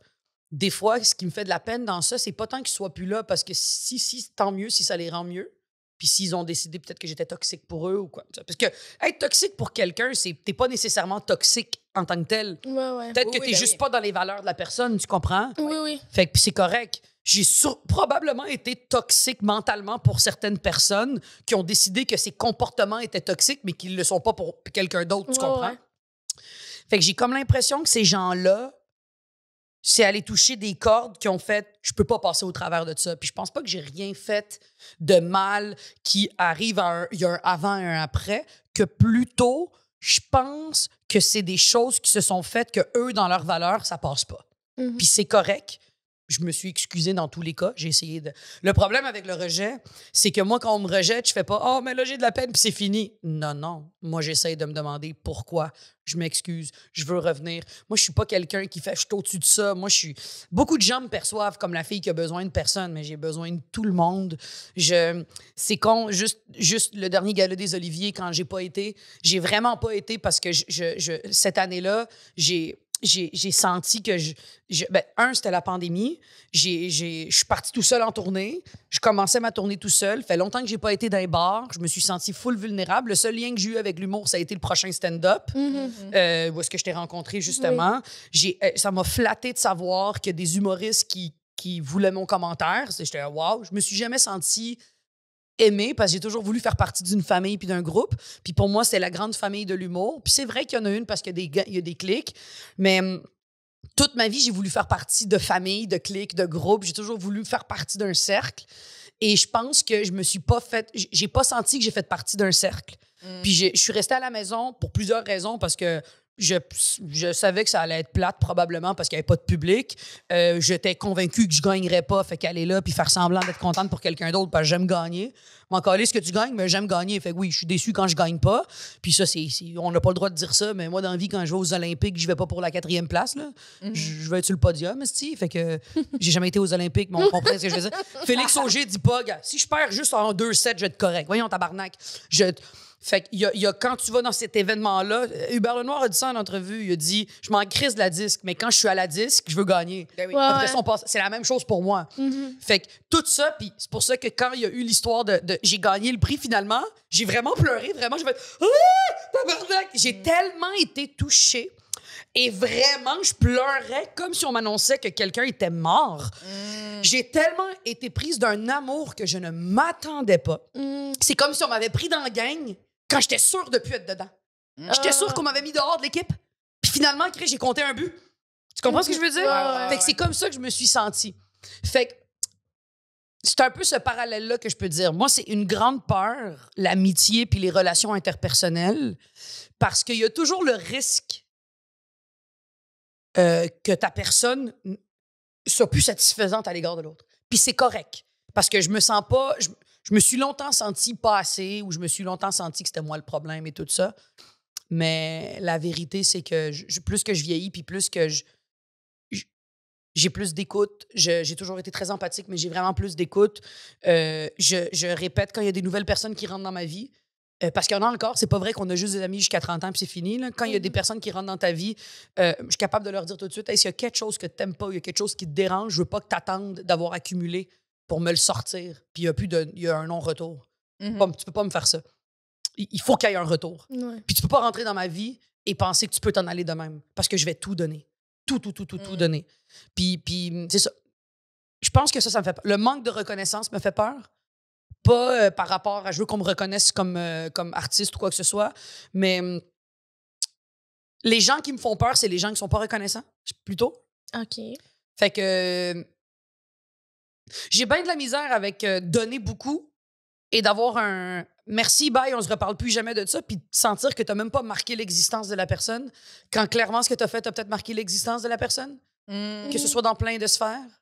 Speaker 4: des fois, ce qui me fait de la peine dans ça, c'est pas tant qu'ils soient plus là, parce que si tant mieux, si ça les rend mieux. Puis s'ils ont décidé peut-être que j'étais toxique pour eux ou quoi. Parce que être toxique pour quelqu'un, t'es pas nécessairement toxique en tant que tel.
Speaker 3: Ouais.
Speaker 4: Peut-être que t'es juste pas dans les valeurs de la personne, tu comprends?
Speaker 3: Oui.
Speaker 4: Fait que puis c'est correct. J'ai probablement été toxique mentalement pour certaines personnes qui ont décidé que ces comportements étaient toxiques, mais qu'ils ne le sont pas pour quelqu'un d'autre, tu comprends?
Speaker 3: Ouais.
Speaker 4: Fait que j'ai comme l'impression que ces gens-là, c'est aller toucher des cordes qui ont fait « je peux pas passer au travers de ça ». Puis je pense pas que j'ai rien fait de mal qui arrive il y a un avant et un après, que plutôt, je pense que c'est des choses qui se sont faites que eux, dans leurs valeurs, ça passe pas. Puis c'est correct. Je me suis excusée dans tous les cas. J'ai essayé de... Le problème avec le rejet, c'est que moi, quand on me rejette, je fais pas « oh, mais là, j'ai de la peine, puis c'est fini ». Non. Moi, j'essaie de me demander pourquoi. Je m'excuse, je veux revenir. Moi, je suis pas quelqu'un qui fait « je suis au-dessus de ça ». Moi, je suis... Beaucoup de gens me perçoivent comme la fille qui a besoin de personne, mais j'ai besoin de tout le monde. C'est con, juste le dernier gala des Oliviers, quand j'ai vraiment pas été parce que cette année-là, j'ai senti que c'était la pandémie. Je suis partie tout seul en tournée. Je commençais ma tournée tout seul. Fait longtemps que j'ai pas été dans les bars. Je me suis sentie full vulnérable. Le seul lien que j'ai eu avec l'humour, ça a été le prochain stand-up. Où est-ce que je t'ai rencontré, justement. Ça m'a flatté de savoir qu'il y a des humoristes qui voulaient mon commentaire. J'étais « wow ». Je me suis jamais sentie aimée parce que j'ai toujours voulu faire partie d'une famille puis d'un groupe. Puis pour moi, c'est la grande famille de l'humour. Puis c'est vrai qu'il y en a une parce qu'il y a des clics, mais toute ma vie, j'ai voulu faire partie de famille, de clics, de groupes. J'ai toujours voulu faire partie d'un cercle. Et je pense que je me suis pas j'ai pas senti que j'ai fait partie d'un cercle. Puis je suis restée à la maison pour plusieurs raisons parce que je savais que ça allait être plate probablement parce qu'il n'y avait pas de public. J'étais convaincue que je ne gagnerais pas. Fait qu'aller là puis faire semblant d'être contente pour quelqu'un d'autre parce que j'aime gagner. M'en caler ce que tu gagnes, mais j'aime gagner. Fait que oui, je suis déçue quand je gagne pas. Puis ça, on n'a pas le droit de dire ça, mais moi, dans la vie, quand je vais aux Olympiques, je vais pas pour la 4e place. Là. Je vais être sur le podium, esti. Fait que j'ai jamais été aux Olympiques, mais on comprend ce que je veux dire. Félix Auger dit pas, gars, si je perds juste en 2-7, je vais être correct. Voyons, tabarnak. Fait qu'il y a quand tu vas dans cet événement-là, Hubert Lenoir a dit ça en entrevue, il a dit « je m'en crisse de la disque, mais quand je suis à la disque, je veux gagner.
Speaker 2: Ben oui.
Speaker 4: Après ça, c'est la même chose pour moi. Fait que tout ça, puis c'est pour ça que quand il y a eu l'histoire de j'ai gagné le prix finalement, j'ai vraiment pleuré, vraiment, j'ai fait « ah, tabarnak! » J'ai tellement été touchée. Et vraiment, je pleurais comme si on m'annonçait que quelqu'un était mort. J'ai tellement été prise d'un amour que je ne m'attendais pas. C'est comme si on m'avait pris dans la gang quand j'étais sûre de ne plus être dedans. J'étais sûre qu'on m'avait mis dehors de l'équipe. Puis finalement, j'ai compté un but. Tu comprends ce que je veux dire? Fait que c'est comme ça que je me suis sentie. Fait que c'est un peu ce parallèle-là que je peux dire. Moi, c'est une grande peur, l'amitié puis les relations interpersonnelles, parce qu'il y a toujours le risque que ta personne soit plus satisfaisante à l'égard de l'autre. Puis c'est correct. Parce que je me sens pas... Je me suis longtemps sentie pas assez ou je me suis longtemps senti que c'était moi le problème et tout ça. Mais la vérité, c'est que plus que je vieillis puis plus que j'ai plus d'écoute. J'ai toujours été très empathique, mais j'ai vraiment plus d'écoute. Je répète quand il y a des nouvelles personnes qui rentrent dans ma vie. Parce qu'il y en a encore, c'est pas vrai qu'on a juste des amis jusqu'à 30 ans puis c'est fini. Là. Quand il y a des personnes qui rentrent dans ta vie, je suis capable de leur dire tout de suite, hey, s'il y a quelque chose que tu n'aimes pas, il y a quelque chose qui te dérange, je veux pas que tu attendes d'avoir accumulé pour me le sortir. Puis il y a un non-retour. Tu peux pas me faire ça. Il faut qu'il y ait un retour. Puis tu peux pas rentrer dans ma vie et penser que tu peux t'en aller de même. Parce que je vais tout donner. Tout donner. Puis c'est ça. Je pense que ça me fait peur. Le manque de reconnaissance me fait peur. Pas par rapport à je veux qu'on me reconnaisse comme artiste ou quoi que ce soit, mais les gens qui me font peur, c'est les gens qui sont pas reconnaissants, plutôt.
Speaker 3: OK.
Speaker 4: Fait que j'ai bien de la misère avec donner beaucoup et d'avoir merci, bye, on se reparle plus jamais de ça, puis de sentir que t'as même pas marqué l'existence de la personne, quand clairement ce que t'as fait, t'as peut-être marqué l'existence de la personne, que ce soit dans plein de sphères.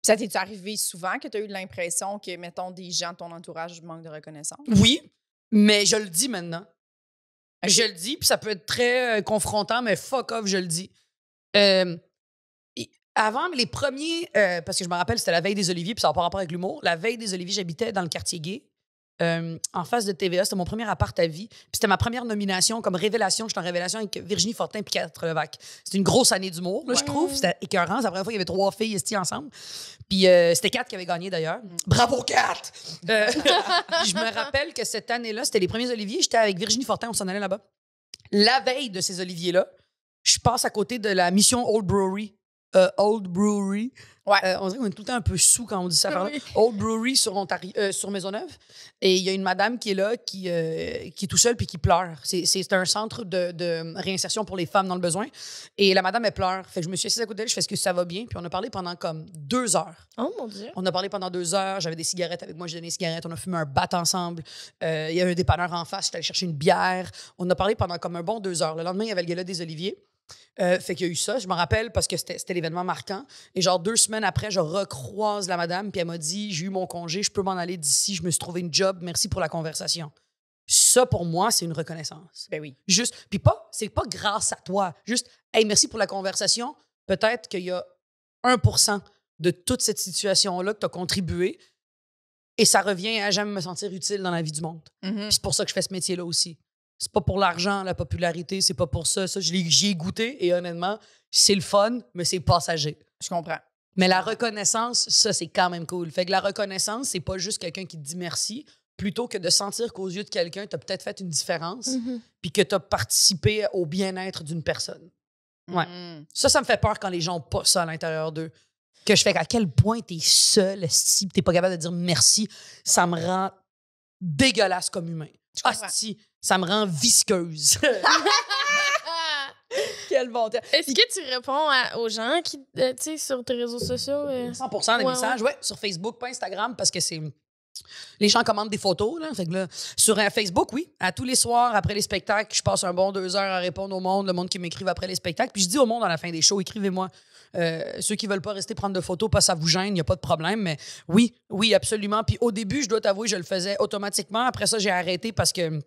Speaker 2: Ça t'est arrivé souvent que tu as eu l'impression que, mettons, des gens de ton entourage manquent de reconnaissance?
Speaker 4: Oui, mais je le dis maintenant. Je le dis, puis ça peut être très confrontant, mais fuck off, je le dis. Avant, les premiers, parce que je me rappelle, c'était la veille des Oliviers, puis ça n'a pas rapport avec l'humour. La veille des Oliviers, j'habitais dans le quartier gay, en face de TVA. C'était mon premier appart à vie. Puis c'était ma première nomination comme révélation. J'étais en révélation avec Virginie Fortin et Kat Levac. C'était une grosse année d'humour, là, je trouve. C'était écœurant. C'est la première fois qu'il y avait 3 filles ici ensemble. Puis c'était Kat qui avait gagné, d'ailleurs. Bravo, Kat! Puis je me rappelle que cette année-là, c'était les premiers Oliviers. J'étais avec Virginie Fortin, on s'en allait là-bas. La veille de ces Oliviers-là, je passe à côté de la mission Old Brewery. Old Brewery.
Speaker 2: Ouais.
Speaker 4: On dirait qu'on est tout le temps un peu sous quand on dit ça.
Speaker 3: Oui.
Speaker 4: Old Brewery sur Maisonneuve. Et il y a une madame qui est là, qui est tout seule puis qui pleure. C'est un centre de réinsertion pour les femmes dans le besoin. Et la madame, elle pleure. Fait que je me suis assise à côté d'elle, je fais est-ce que ça va bien? Puis on a parlé pendant comme 2 heures.
Speaker 3: Oh mon Dieu.
Speaker 4: On a parlé pendant 2 heures. J'avais des cigarettes avec moi, j'ai donné des cigarettes. On a fumé un bat ensemble. Il y avait un dépanneur en face, j'étais allée chercher une bière. On a parlé pendant comme un bon 2 heures. Le lendemain, il y avait le gala des Oliviers. Fait qu'il y a eu ça. Je me rappelle parce que c'était l'événement marquant. Et genre 2 semaines après, je recroise la madame, puis elle m'a dit, j'ai eu mon congé, je peux m'en aller d'ici, je me suis trouvé une job, merci pour la conversation. Ça, pour moi, c'est une reconnaissance.
Speaker 2: Ben oui.
Speaker 4: Juste, puis c'est pas grâce à toi. Juste, hey, merci pour la conversation. Peut-être qu'il y a 1% de toute cette situation-là que tu as contribué et ça revient à jamais me sentir utile dans la vie du monde.
Speaker 2: Mm-hmm.
Speaker 4: Puis c'est pour ça que je fais ce métier-là aussi. C'est pas pour l'argent, la popularité, c'est pas pour ça. Ça, j'y ai goûté et honnêtement, c'est le fun, mais c'est passager.
Speaker 2: Je comprends.
Speaker 4: Mais la reconnaissance, ça, c'est quand même cool. Fait que la reconnaissance, c'est pas juste quelqu'un qui te dit merci, plutôt que de sentir qu'aux yeux de quelqu'un, t'as peut-être fait une différence, puis que t'as participé au bien-être d'une personne. Ouais.
Speaker 2: Mm.
Speaker 4: Ça me fait peur quand les gens ont pas ça à l'intérieur d'eux. Que je fais à quel point t'es seul, si t'es pas capable de dire merci, ça me rend dégueulasse comme humain. Asti, ça me rend visqueuse.
Speaker 2: Quel bon temps.
Speaker 3: Est-ce que tu réponds aux gens qui, tu sais, sur tes réseaux sociaux?
Speaker 4: 100% des
Speaker 3: Ouais,
Speaker 4: messages, ouais, sur Facebook, pas Instagram, parce que c'est... Les gens commandent des photos, là. Fait que là, sur Facebook, oui. À tous les soirs, après les spectacles, je passe un bon 2 heures à répondre au monde, le monde qui m'écrive après les spectacles. Puis je dis au monde à la fin des shows, écrivez-moi. Ceux qui veulent pas rester prendre de photos, pas ça vous gêne, il n'y a pas de problème. Mais oui, absolument. Puis au début, je dois t'avouer, je le faisais automatiquement. Après ça, j'ai arrêté parce que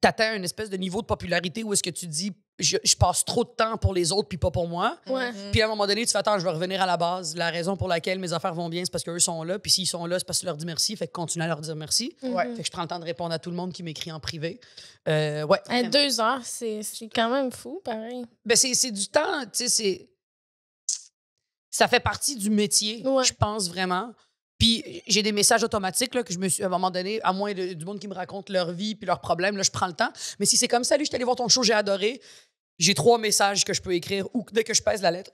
Speaker 4: t'atteins une espèce de niveau de popularité où est-ce que tu dis je passe trop de temps pour les autres puis pas pour moi.
Speaker 3: Ouais.
Speaker 4: Puis à un moment donné, tu fais attends, je vais revenir à la base. La raison pour laquelle mes affaires vont bien, c'est parce qu'eux sont là. Puis s'ils sont là, c'est parce que tu leur dis merci. Fait que continue à leur dire merci.
Speaker 2: Ouais.
Speaker 4: Fait que je prends le temps de répondre à tout le monde qui m'écrit en privé. Ouais.
Speaker 3: 2 heures, c'est quand même fou, pareil.
Speaker 4: Ben c'est du temps, tu sais, ça fait partie du métier,
Speaker 3: Ouais.
Speaker 4: je pense vraiment. Puis j'ai des messages automatiques là, que je me suis, à un moment donné, à moins du monde qui me raconte leur vie puis leurs problèmes, là, je prends le temps. Mais si c'est comme ça, lui, je suis allé voir ton show, j'ai adoré, j'ai 3 messages que je peux écrire ou dès que je pèse la lettre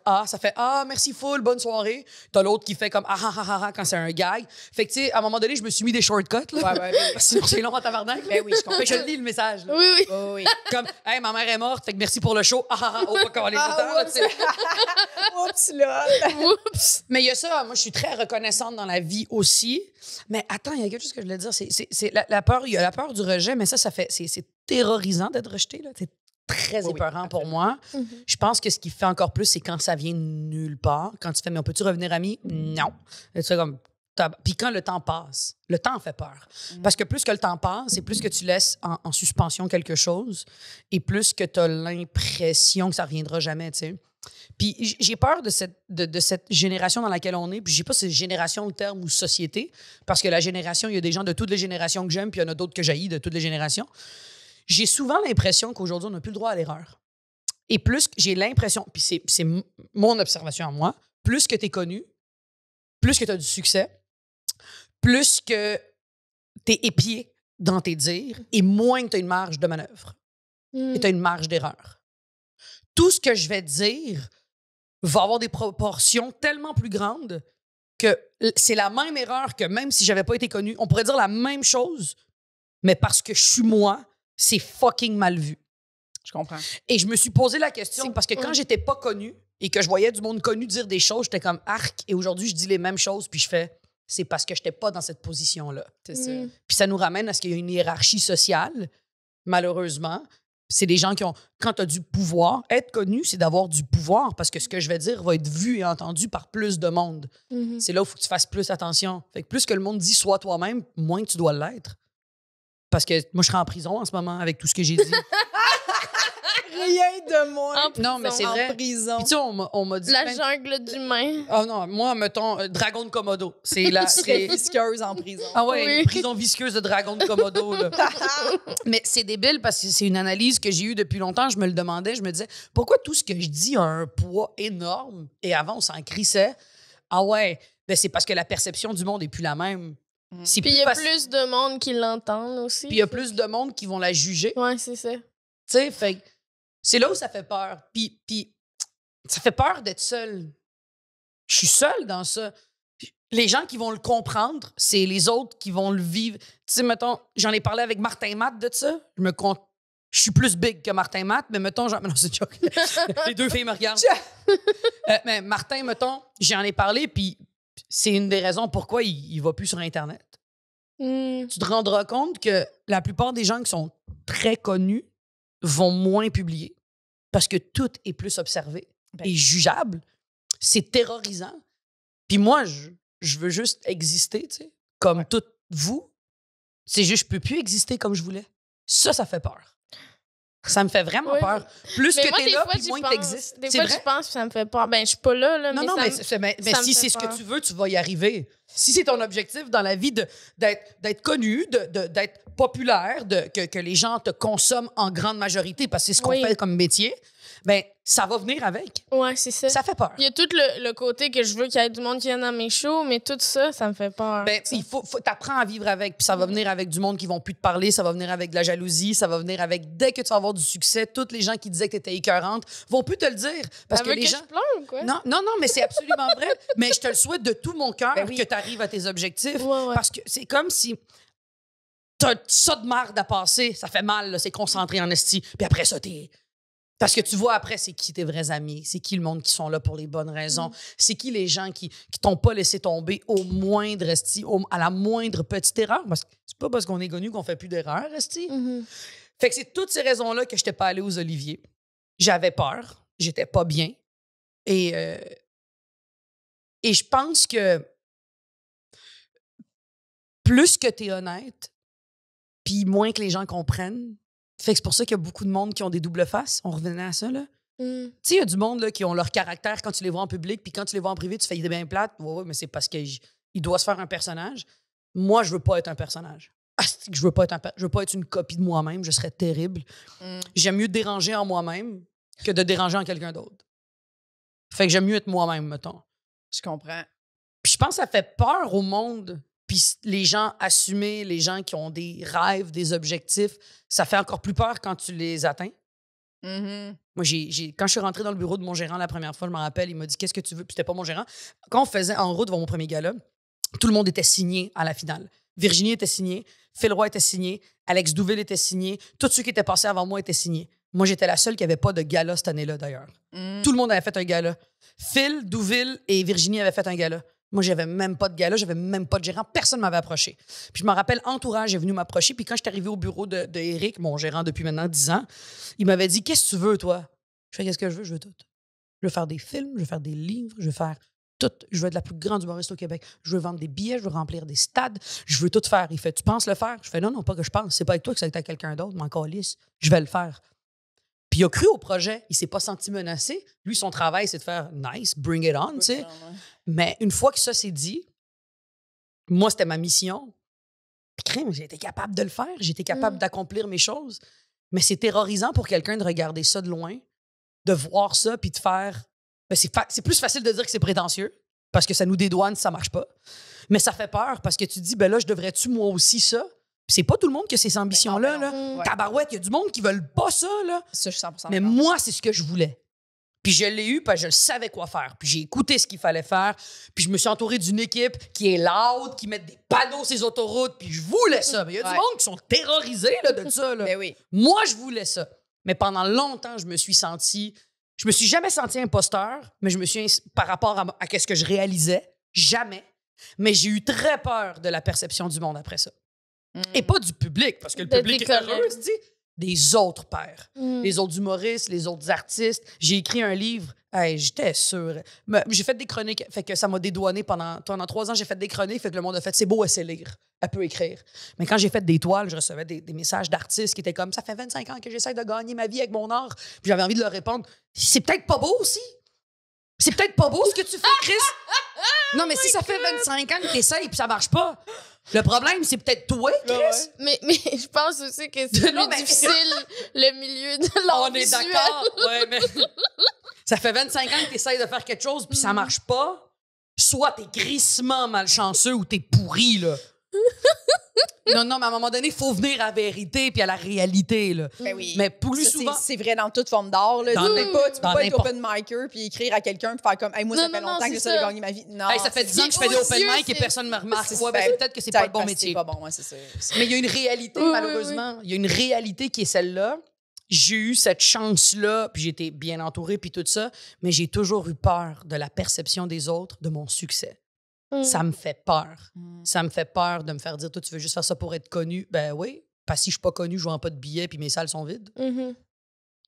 Speaker 4: A, ça fait ah, merci full, bonne soirée. T'as l'autre qui fait comme ah quand c'est un gag. Fait que tu sais, à un moment donné, je me suis mis des shortcuts là.
Speaker 2: Ouais.
Speaker 4: Sinon, c'est long à tabarnak.
Speaker 2: Ben oui, je comprends.
Speaker 4: Fait que je lis le message. Là.
Speaker 3: Oui.
Speaker 2: Oh, oui.
Speaker 4: Comme, hey, ma mère est morte, fait que merci pour le show. Pas qu'on les autant, là, tu sais.
Speaker 2: Oups, là.
Speaker 3: Oups.
Speaker 4: Mais il y a ça, moi, je suis très reconnaissante dans la vie aussi. Mais attends, il y a quelque chose que je voulais dire. C'est la peur, il y a la peur du rejet, mais ça fait, c'est terrorisant d'être rejeté, là. C'est très épeurant pour moi. Je pense que ce qui fait encore plus, c'est quand ça vient de nulle part. Quand tu fais, mais on peut-tu revenir ami? Non. Et tu fais comme, puis quand le temps passe, le temps fait peur. Parce que plus que le temps passe, et plus que tu laisses en suspension quelque chose, et plus que tu as l'impression que ça reviendra jamais, tu sais. Puis j'ai peur de cette génération dans laquelle on est. Puis je sais pas si c'est génération le terme ou société, parce que la génération, il y a des gens de toutes les générations que j'aime, puis il y en a d'autres que j'haïs de toutes les générations. J'ai souvent l'impression qu'aujourd'hui, on n'a plus le droit à l'erreur. Et plus que j'ai l'impression, puis c'est mon observation à moi, plus que tu es connu, plus que tu as du succès, plus que tu es épié dans tes dires, et moins que tu as une marge de manœuvre. Et tu as une marge d'erreur. Tout ce que je vais dire va avoir des proportions tellement plus grandes que c'est la même erreur que même si j'avais pas été connu, on pourrait dire la même chose, mais parce que je suis moi, c'est fucking mal vu.
Speaker 2: Je comprends.
Speaker 4: Et je me suis posé la question parce que quand j'étais pas connue et que je voyais du monde connu dire des choses, j'étais comme arc. Et aujourd'hui, je dis les mêmes choses puis je fais c'est parce que je n'étais pas dans cette position-là.
Speaker 2: C'est ça.
Speaker 4: Puis ça nous ramène à ce qu'il y a une hiérarchie sociale, malheureusement. C'est des gens qui ont... Quand tu as du pouvoir, être connu, c'est d'avoir du pouvoir parce que ce que je vais dire va être vu et entendu par plus de monde. C'est là où il faut que tu fasses plus attention. Fait que plus que le monde dit « sois toi-même », moins que tu dois l'être. Parce que moi, je serais en prison en ce moment avec tout ce que j'ai dit.
Speaker 2: Rien de moins.
Speaker 4: Non, mais c'est vrai.
Speaker 2: En prison.
Speaker 4: Puis tu sais, on m'a dit...
Speaker 3: La jungle d'humains.
Speaker 4: Ah non, moi, mettons, dragon de Komodo. C'est la...
Speaker 2: Tu serais visqueuse en prison.
Speaker 4: Ah ouais,
Speaker 3: Oui.
Speaker 4: une prison visqueuse de dragon de Komodo, là. Mais c'est débile parce que c'est une analyse que j'ai eue depuis longtemps. Je me le demandais. Je me disais, pourquoi tout ce que je dis a un poids énorme? Et avant, on s'en crissait. Ah ouais, ben c'est parce que la perception du monde est plus la même. C'est
Speaker 3: Puis il y a plus de monde qui l'entendent aussi.
Speaker 4: Puis il y a plus de monde qui vont la juger.
Speaker 3: Ouais, c'est ça.
Speaker 4: Tu sais, fait que c'est là où ça fait peur. Puis ça fait peur d'être seul. Je suis seule dans ça. Puis les gens qui vont le comprendre, c'est les autres qui vont le vivre. Tu sais, mettons, j'en ai parlé avec Martin Matt de ça. Je suis plus big que Martin Matt, mais mettons, non, c'est une joke. Les deux filles me regardent. Mais Martin, mettons, j'en ai parlé, puis c'est une des raisons pourquoi il va plus sur Internet. Tu te rendras compte que la plupart des gens qui sont très connus vont moins publier parce que tout est plus observé et jugeable. C'est terrorisant. Puis moi, je veux juste exister, tu sais, comme toutes vous. C'est juste, je peux plus exister comme je voulais. Ça fait peur. Ça me fait vraiment peur. Plus
Speaker 3: mais
Speaker 4: que
Speaker 3: moi,
Speaker 4: t'es là, puis moins que t'existes.
Speaker 3: Des fois, je pense que ça me fait peur. Ben, je suis pas là,
Speaker 4: non,
Speaker 3: mais
Speaker 4: mais si c'est ce que tu veux, tu vas y arriver. Si c'est ton objectif dans la vie d'être connu, d'être populaire, que les gens te consomment en grande majorité, parce que c'est ce qu'on fait comme métier, ben ça va venir avec.
Speaker 3: Ouais, c'est ça.
Speaker 4: Ça fait peur.
Speaker 3: Il y a tout le côté que je veux qu'il y ait du monde qui vienne dans mes shows, mais tout ça, ça me fait peur.
Speaker 4: Ben, il faut t'apprends à vivre avec, puis ça va venir avec du monde qui vont plus te parler, ça va venir avec de la jalousie, ça va venir avec, dès que tu vas avoir du succès, tous les gens qui disaient que tu étais écœurante vont plus te le dire. Parce que les gens...
Speaker 3: je pleure, quoi.
Speaker 4: Non, mais c'est absolument vrai. Mais je te le souhaite de tout mon cœur
Speaker 2: Ben oui.
Speaker 4: que tu arrives à tes objectifs.
Speaker 3: Ouais.
Speaker 4: Parce que c'est comme si t'as ça de merde à passer, ça fait mal, là, c'est concentré en esti. Puis après ça, parce que tu vois après, c'est qui tes vrais amis, c'est qui le monde qui sont là pour les bonnes raisons, c'est qui les gens qui t'ont pas laissé tomber au moindre esti, à la moindre petite erreur. Parce que c'est pas parce qu'on est connu qu'on fait plus d'erreurs, esti. Fait que c'est toutes ces raisons-là que je n'étais pas allée aux Oliviers. J'avais peur, j'étais pas bien. Et je pense que plus que tu es honnête, puis moins que les gens comprennent, fait que c'est pour ça qu'il y a beaucoup de monde qui ont des doubles faces. On revenait à ça, là. Tu sais, il y a du monde là, qui ont leur caractère quand tu les vois en public, puis quand tu les vois en privé, tu fais des bien plates. Ouais, mais c'est parce qu'il doit se faire un personnage. Moi, je veux pas être un personnage. Je veux pas être une copie de moi-même. Je serais terrible. J'aime mieux déranger en moi-même que de déranger en quelqu'un d'autre. Fait que j'aime mieux être moi-même, mettons.
Speaker 2: Je comprends.
Speaker 4: Puis je pense que ça fait peur au monde. Puis les gens assumés, les gens qui ont des rêves, des objectifs, ça fait encore plus peur quand tu les atteins. Moi, quand je suis rentrée dans le bureau de mon gérant la première fois, je me rappelle, il m'a dit « Qu'est-ce que tu veux? » Puis c'était pas mon gérant. Quand on faisait En route devant mon premier gala, tout le monde était signé à la finale. Virginie était signée, Phil Roy était signé, Alex Douville était signé, tous ceux qui étaient passés avant moi étaient signés. Moi, j'étais la seule qui n'avait pas de gala cette année-là, d'ailleurs. Tout le monde avait fait un gala. Phil, Douville et Virginie avaient fait un gala. Moi, j'avais même pas de gala, j'avais même pas de gérant. Personne ne m'avait approché. Puis je me rappelle, Entourage est venu m'approcher. Puis quand je suis arrivée au bureau de Eric, mon gérant depuis maintenant 10 ans, il m'avait dit « Qu'est-ce que tu veux, toi? » Je fais « Qu'est-ce que je veux? Je veux tout. Je veux faire des films, je veux faire des livres, je veux faire tout. Je veux être la plus grande humoriste au Québec. Je veux vendre des billets, je veux remplir des stades. Je veux tout faire. » Il fait « Tu penses le faire? » Je fais « Non, pas que je pense. C'est pas avec toi que ça va être avec quelqu'un d'autre, mais encore lisse. Je vais le faire. » Puis il a cru au projet. Il s'est pas senti menacé. Lui, son travail, c'est de faire « Nice, bring it on. » tu sais. Mais une fois que ça s'est dit, moi, c'était ma mission. Puis crème, j'ai été capable de le faire. J'ai été capable d'accomplir mes choses. Mais c'est terrorisant pour quelqu'un de regarder ça de loin, de voir ça, puis de faire... Ben c'est plus facile de dire que c'est prétentieux, parce que ça nous dédouane si ça marche pas. Mais ça fait peur, parce que tu te dis, ben là, je devrais-tu moi aussi ça? Puis c'est pas tout le monde qui a ces ambitions-là. Là. Tabarouette, il y a du monde qui veulent pas ça. Là.
Speaker 2: Ça, je suis 100%
Speaker 4: Mais moi, c'est ce que je voulais. Puis je l'ai eu parce que je savais quoi faire. Puis j'ai écouté ce qu'il fallait faire. Puis je me suis entourée d'une équipe qui est loud, qui met des panneaux sur les autoroutes. Puis je voulais ça. Mais il y a du monde qui sont terrorisés là, de ça. Là.
Speaker 2: Ben oui.
Speaker 4: Moi, je voulais ça. Mais pendant longtemps, je me suis jamais senti imposteur, mais je me suis, par rapport à ce que je réalisais, jamais. Mais j'ai eu très peur de la perception du monde après ça. Et pas du public, parce que le
Speaker 3: De
Speaker 4: public
Speaker 3: tes
Speaker 4: est heureux,
Speaker 3: collègues.
Speaker 4: tu dis. Des autres pères.
Speaker 3: Mm.
Speaker 4: Les autres humoristes, les autres artistes. J'ai écrit un livre. Hey, j'étais sûre. Mais j'ai fait des chroniques. Fait que ça m'a dédouané pendant 3 ans. J'ai fait des chroniques. Fait que le monde a fait, c'est beau, elle sait lire. Elle peut écrire. Mais quand j'ai fait des toiles, je recevais des messages d'artistes qui étaient comme, ça fait 25 ans que j'essaie de gagner ma vie avec mon art. Puis j'avais envie de leur répondre, c'est peut-être pas beau aussi. C'est peut-être pas beau ce que tu fais, Chris. Non, mais si ça fait 25 ans que t'essayes puis ça marche pas, le problème, c'est peut-être toi, Chris.
Speaker 3: Mais je pense aussi que c'est
Speaker 4: Non,
Speaker 3: plus
Speaker 4: mais-
Speaker 3: difficile le milieu de l'art
Speaker 4: On est
Speaker 3: visuel.
Speaker 4: d'accord. Ouais, mais ça fait 25 ans que tu essaies de faire quelque chose puis ça marche pas. Soit t'es crissement malchanceux ou t'es pourri, là. Non, mais à un moment donné, il faut venir à la vérité puis à la réalité, là.
Speaker 2: Ben oui.
Speaker 4: Mais plus
Speaker 2: Ça,
Speaker 4: souvent...
Speaker 2: c'est vrai dans toute forme d'art. Là.
Speaker 4: Dans
Speaker 2: Tu peux pas
Speaker 4: dans
Speaker 2: être
Speaker 4: n'importe-
Speaker 2: open micer puis écrire à quelqu'un puis faire comme hey, moi, ça
Speaker 3: Non,
Speaker 2: fait
Speaker 3: non,
Speaker 2: longtemps
Speaker 3: non,
Speaker 2: que
Speaker 3: c'est
Speaker 2: j'essaie de
Speaker 3: ça.
Speaker 2: gagner ma vie. Non,
Speaker 4: Hey, ça fait 10 ans que je fais des open mic et personne ne me remarque. Ouais, ben, c'est peut-être que c'est pas le bon métier.
Speaker 2: C'est pas bon, ouais, c'est ça.
Speaker 4: Mais il y a une réalité,
Speaker 3: Oui,
Speaker 4: malheureusement. Il y a une réalité qui est celle-là. J'ai eu cette chance-là, puis j'étais bien entourée, puis tout ça, mais j'ai toujours eu peur de la perception des autres, de mon succès.
Speaker 3: Mm.
Speaker 4: Ça me fait peur.
Speaker 2: Mm.
Speaker 4: Ça me fait peur de me faire dire, toi, tu veux juste faire ça pour être connu. Ben oui, parce que si je suis pas connu, je vends pas de billets, puis mes salles sont vides.
Speaker 3: Mhm.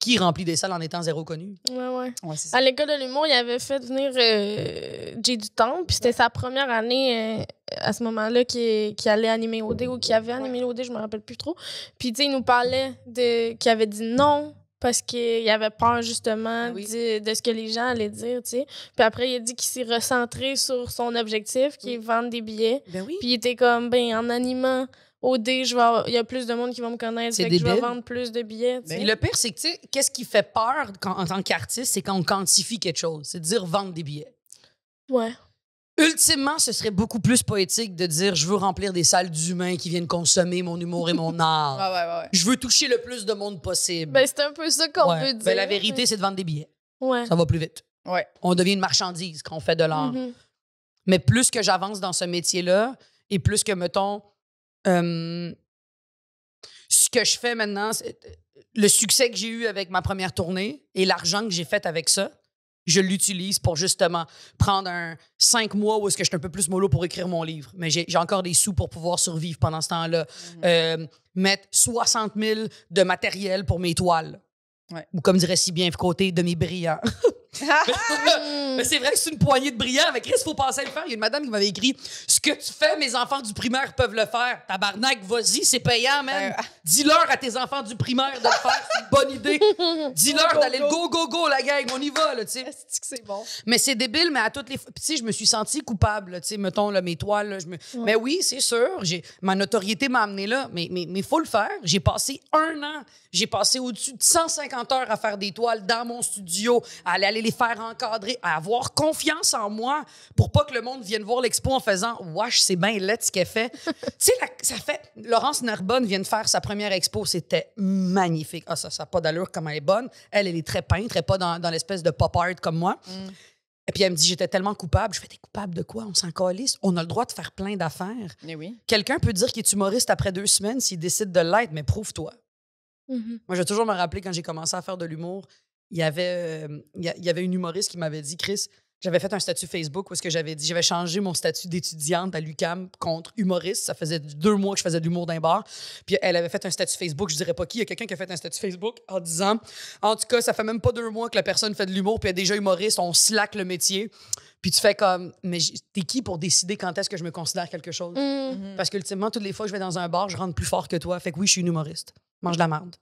Speaker 4: Qui remplit des salles en étant zéro connu?
Speaker 3: Ouais.
Speaker 2: Ouais, c'est ça.
Speaker 3: À l'école de l'humour, il avait fait venir Jay du Temple, puis c'était sa première année à ce moment-là qui allait animer OD ou qui avait animé OD, je me rappelle plus trop. Puis tu sais, il nous parlait qu'il avait dit non parce qu'il avait peur justement
Speaker 4: Ah oui.
Speaker 3: de ce que les gens allaient dire, tu sais. Puis après, il a dit qu'il s'est recentré sur son objectif, qui est vendre des billets.
Speaker 4: Ben oui.
Speaker 3: Puis il était comme, ben en animant OD, il y a plus de monde qui va me connaître,
Speaker 4: C'est
Speaker 3: fait que je vais
Speaker 4: débile.
Speaker 3: vendre plus de billets, tu sais.
Speaker 4: Puis le pire, c'est que, tu sais, qu'est-ce qui fait peur en tant qu'artiste, c'est quand on quantifie quelque chose. C'est de dire vendre des billets.
Speaker 3: Ouais.
Speaker 4: Ultimement, ce serait beaucoup plus poétique de dire je veux remplir des salles d'humains qui viennent consommer mon humour et mon art.
Speaker 2: Ouais.
Speaker 4: Je veux toucher le plus de monde possible.
Speaker 3: Ben c'est un peu ça qu'on
Speaker 4: Ouais.
Speaker 3: veut dire.
Speaker 4: Ben, la vérité, c'est de vendre des billets.
Speaker 3: Ouais.
Speaker 4: Ça va plus vite.
Speaker 2: Ouais.
Speaker 4: On devient une marchandise quand on fait de l'art.
Speaker 3: Mhm.
Speaker 4: Mais plus que j'avance dans ce métier-là et plus que, mettons, ce que je fais maintenant, le succès que j'ai eu avec ma première tournée et l'argent que j'ai fait avec ça, je l'utilise pour justement prendre 5 mois où est-ce que je suis un peu plus mollo pour écrire mon livre. Mais j'ai encore des sous pour pouvoir survivre pendant ce temps-là. Mettre 60 000 de matériel pour mes toiles.
Speaker 2: Ouais.
Speaker 4: Ou comme dirait si bien Yves Côté, de mes brillants. Mais c'est vrai que c'est une poignée de brillants. Avec Chris, il faut penser à le faire. Il y a une madame qui m'avait écrit « Ce que tu fais, mes enfants du primaire peuvent le faire. Tabarnak, vas-y, c'est payant, man. Dis-leur à tes enfants du primaire de le faire. C'est une bonne idée. Dis-leur
Speaker 2: Go,
Speaker 4: d'aller
Speaker 2: go,
Speaker 4: le go, la gang. On y va, là, tu sais.
Speaker 2: Est-ce que c'est bon?
Speaker 4: Mais c'est débile, mais à toutes les fois. Puis, tu sais, je me suis sentie coupable, là, tu sais, mettons, là, mes toiles. Là, Mais oui, c'est sûr, ma notoriété m'a amené là, mais faut le faire. J'ai passé 1 an, j'ai passé au-dessus de 150 heures à faire des toiles dans mon studio, à aller les faire encadrer, à avoir confiance en moi pour pas que le monde vienne voir l'expo en faisant « Wesh, c'est bien laid ce qu'elle fait. » Tu sais, ça fait... Laurence Narbonne vient de faire sa première expo, c'était magnifique. Ah, ça n'a pas d'allure comme elle est bonne. Elle est très peintre, elle n'est pas dans l'espèce de pop art comme moi. Et puis elle me dit, j'étais tellement coupable. Je fais, t'es coupable de quoi? On s'en calisse. On a le droit de faire plein d'affaires.
Speaker 2: Mais oui.
Speaker 4: Quelqu'un peut dire qu'il est humoriste après 2 semaines s'il décide de l'être, mais prouve-toi.
Speaker 3: Mhm.
Speaker 4: Moi, je vais toujours me rappeler quand j'ai commencé à faire de l'humour, il y avait une humoriste qui m'avait dit, Chris, j'avais fait un statut Facebook où est-ce que j'avais dit, j'avais changé mon statut d'étudiante à l'UQAM contre humoriste. Ça faisait 2 mois que je faisais de l'humour d'un bar. Puis elle avait fait un statut Facebook, je dirais pas qui, il y a quelqu'un qui a fait un statut Facebook en disant, en tout cas, ça fait même pas 2 mois que la personne fait de l'humour puis elle est déjà humoriste, on slack le métier. Puis tu fais comme, mais t'es qui pour décider quand est-ce que je me considère quelque chose?
Speaker 3: Mhm.
Speaker 4: Parce qu'ultimement, toutes les fois que je vais dans un bar, je rentre plus fort que toi. Fait que oui, je suis une humoriste. Mange de la merde.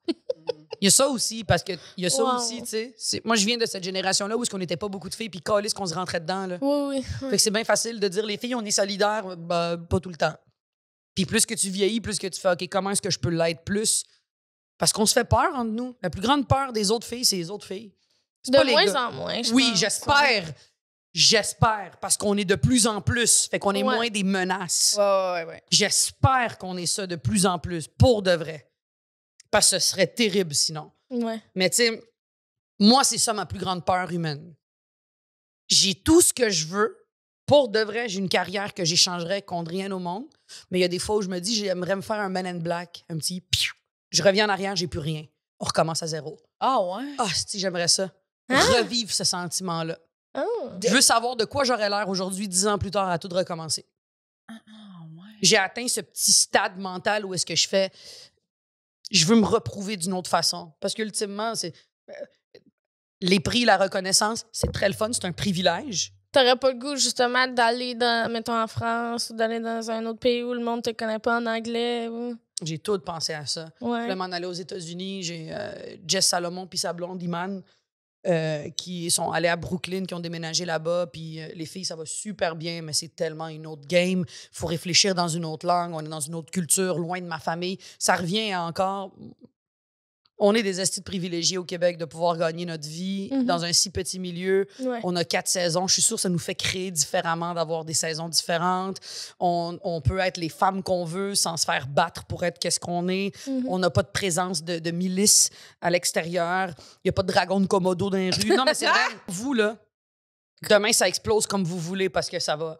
Speaker 4: Il y a ça aussi, parce que il y a ça
Speaker 3: Wow.
Speaker 4: aussi, tu sais. Moi, je viens de cette génération-là où est-ce qu'on n'était pas beaucoup de filles, puis calisse qu'on se rentrait dedans, là.
Speaker 3: Oui.
Speaker 4: Fait que c'est bien facile de dire, les filles, on est solidaires, ben, pas tout le temps. Puis plus que tu vieillis, plus que tu fais, OK, comment est-ce que je peux l'être plus? Parce qu'on se fait peur entre nous. La plus grande peur des autres filles, c'est les autres filles. C'est
Speaker 3: De
Speaker 4: pas les
Speaker 3: moins
Speaker 4: gars.
Speaker 3: en moins, je
Speaker 4: Oui,
Speaker 3: pense.
Speaker 4: j'espère. J'espère, parce qu'on est de plus en plus. Fait qu'on est
Speaker 3: Ouais.
Speaker 4: moins des menaces.
Speaker 2: Ouais.
Speaker 4: J'espère qu'on est ça de plus en plus, pour de vrai. Parce que ce serait terrible sinon.
Speaker 3: Ouais.
Speaker 4: Mais tu sais, moi, c'est ça ma plus grande peur humaine. J'ai tout ce que je veux. Pour de vrai, j'ai une carrière que j'échangerais contre rien au monde. Mais il y a des fois où je me dis, j'aimerais me faire un Man in Black, un petit piou. Je reviens en arrière, j'ai plus rien. On recommence à zéro.
Speaker 2: Ah ouais?
Speaker 4: Ah, si j'aimerais ça.
Speaker 3: Hein?
Speaker 4: Revivre ce sentiment-là.
Speaker 3: Ah.
Speaker 4: Je veux savoir de quoi j'aurais l'air aujourd'hui, 10 ans plus tard, à tout recommencer. J'ai atteint ce petit stade mental où est-ce que je fais... Je veux me reprouver d'une autre façon. Parce qu'ultimement, c'est... les prix, la reconnaissance, c'est très le fun, c'est un privilège.
Speaker 3: T'aurais pas le goût, justement, d'aller, mettons, en France ou d'aller dans un autre pays où le monde te connaît pas en anglais? Ou...
Speaker 4: J'ai tout pensé à ça.
Speaker 3: Ouais.
Speaker 4: Je voulais m'en aller aux États-Unis. J'ai Jess Salomon puis sa blonde Iman qui sont allés à Brooklyn, qui ont déménagé là-bas. Puis les filles, ça va super bien, mais c'est tellement une autre game. Il faut réfléchir dans une autre langue. On est dans une autre culture, loin de ma famille. Ça revient à encore... On est des estis de privilégiés au Québec de pouvoir gagner notre vie dans un si petit milieu.
Speaker 3: Ouais.
Speaker 4: On a 4 saisons. Je suis sûre que ça nous fait créer différemment d'avoir des saisons différentes. On peut être les femmes qu'on veut sans se faire battre pour être qu'est-ce qu'on est. On n'a pas de présence de milice à l'extérieur. Il n'y a pas de dragon de Komodo dans les rues. Non, mais c'est vrai. Vous, là, demain, ça explose comme vous voulez parce que ça va...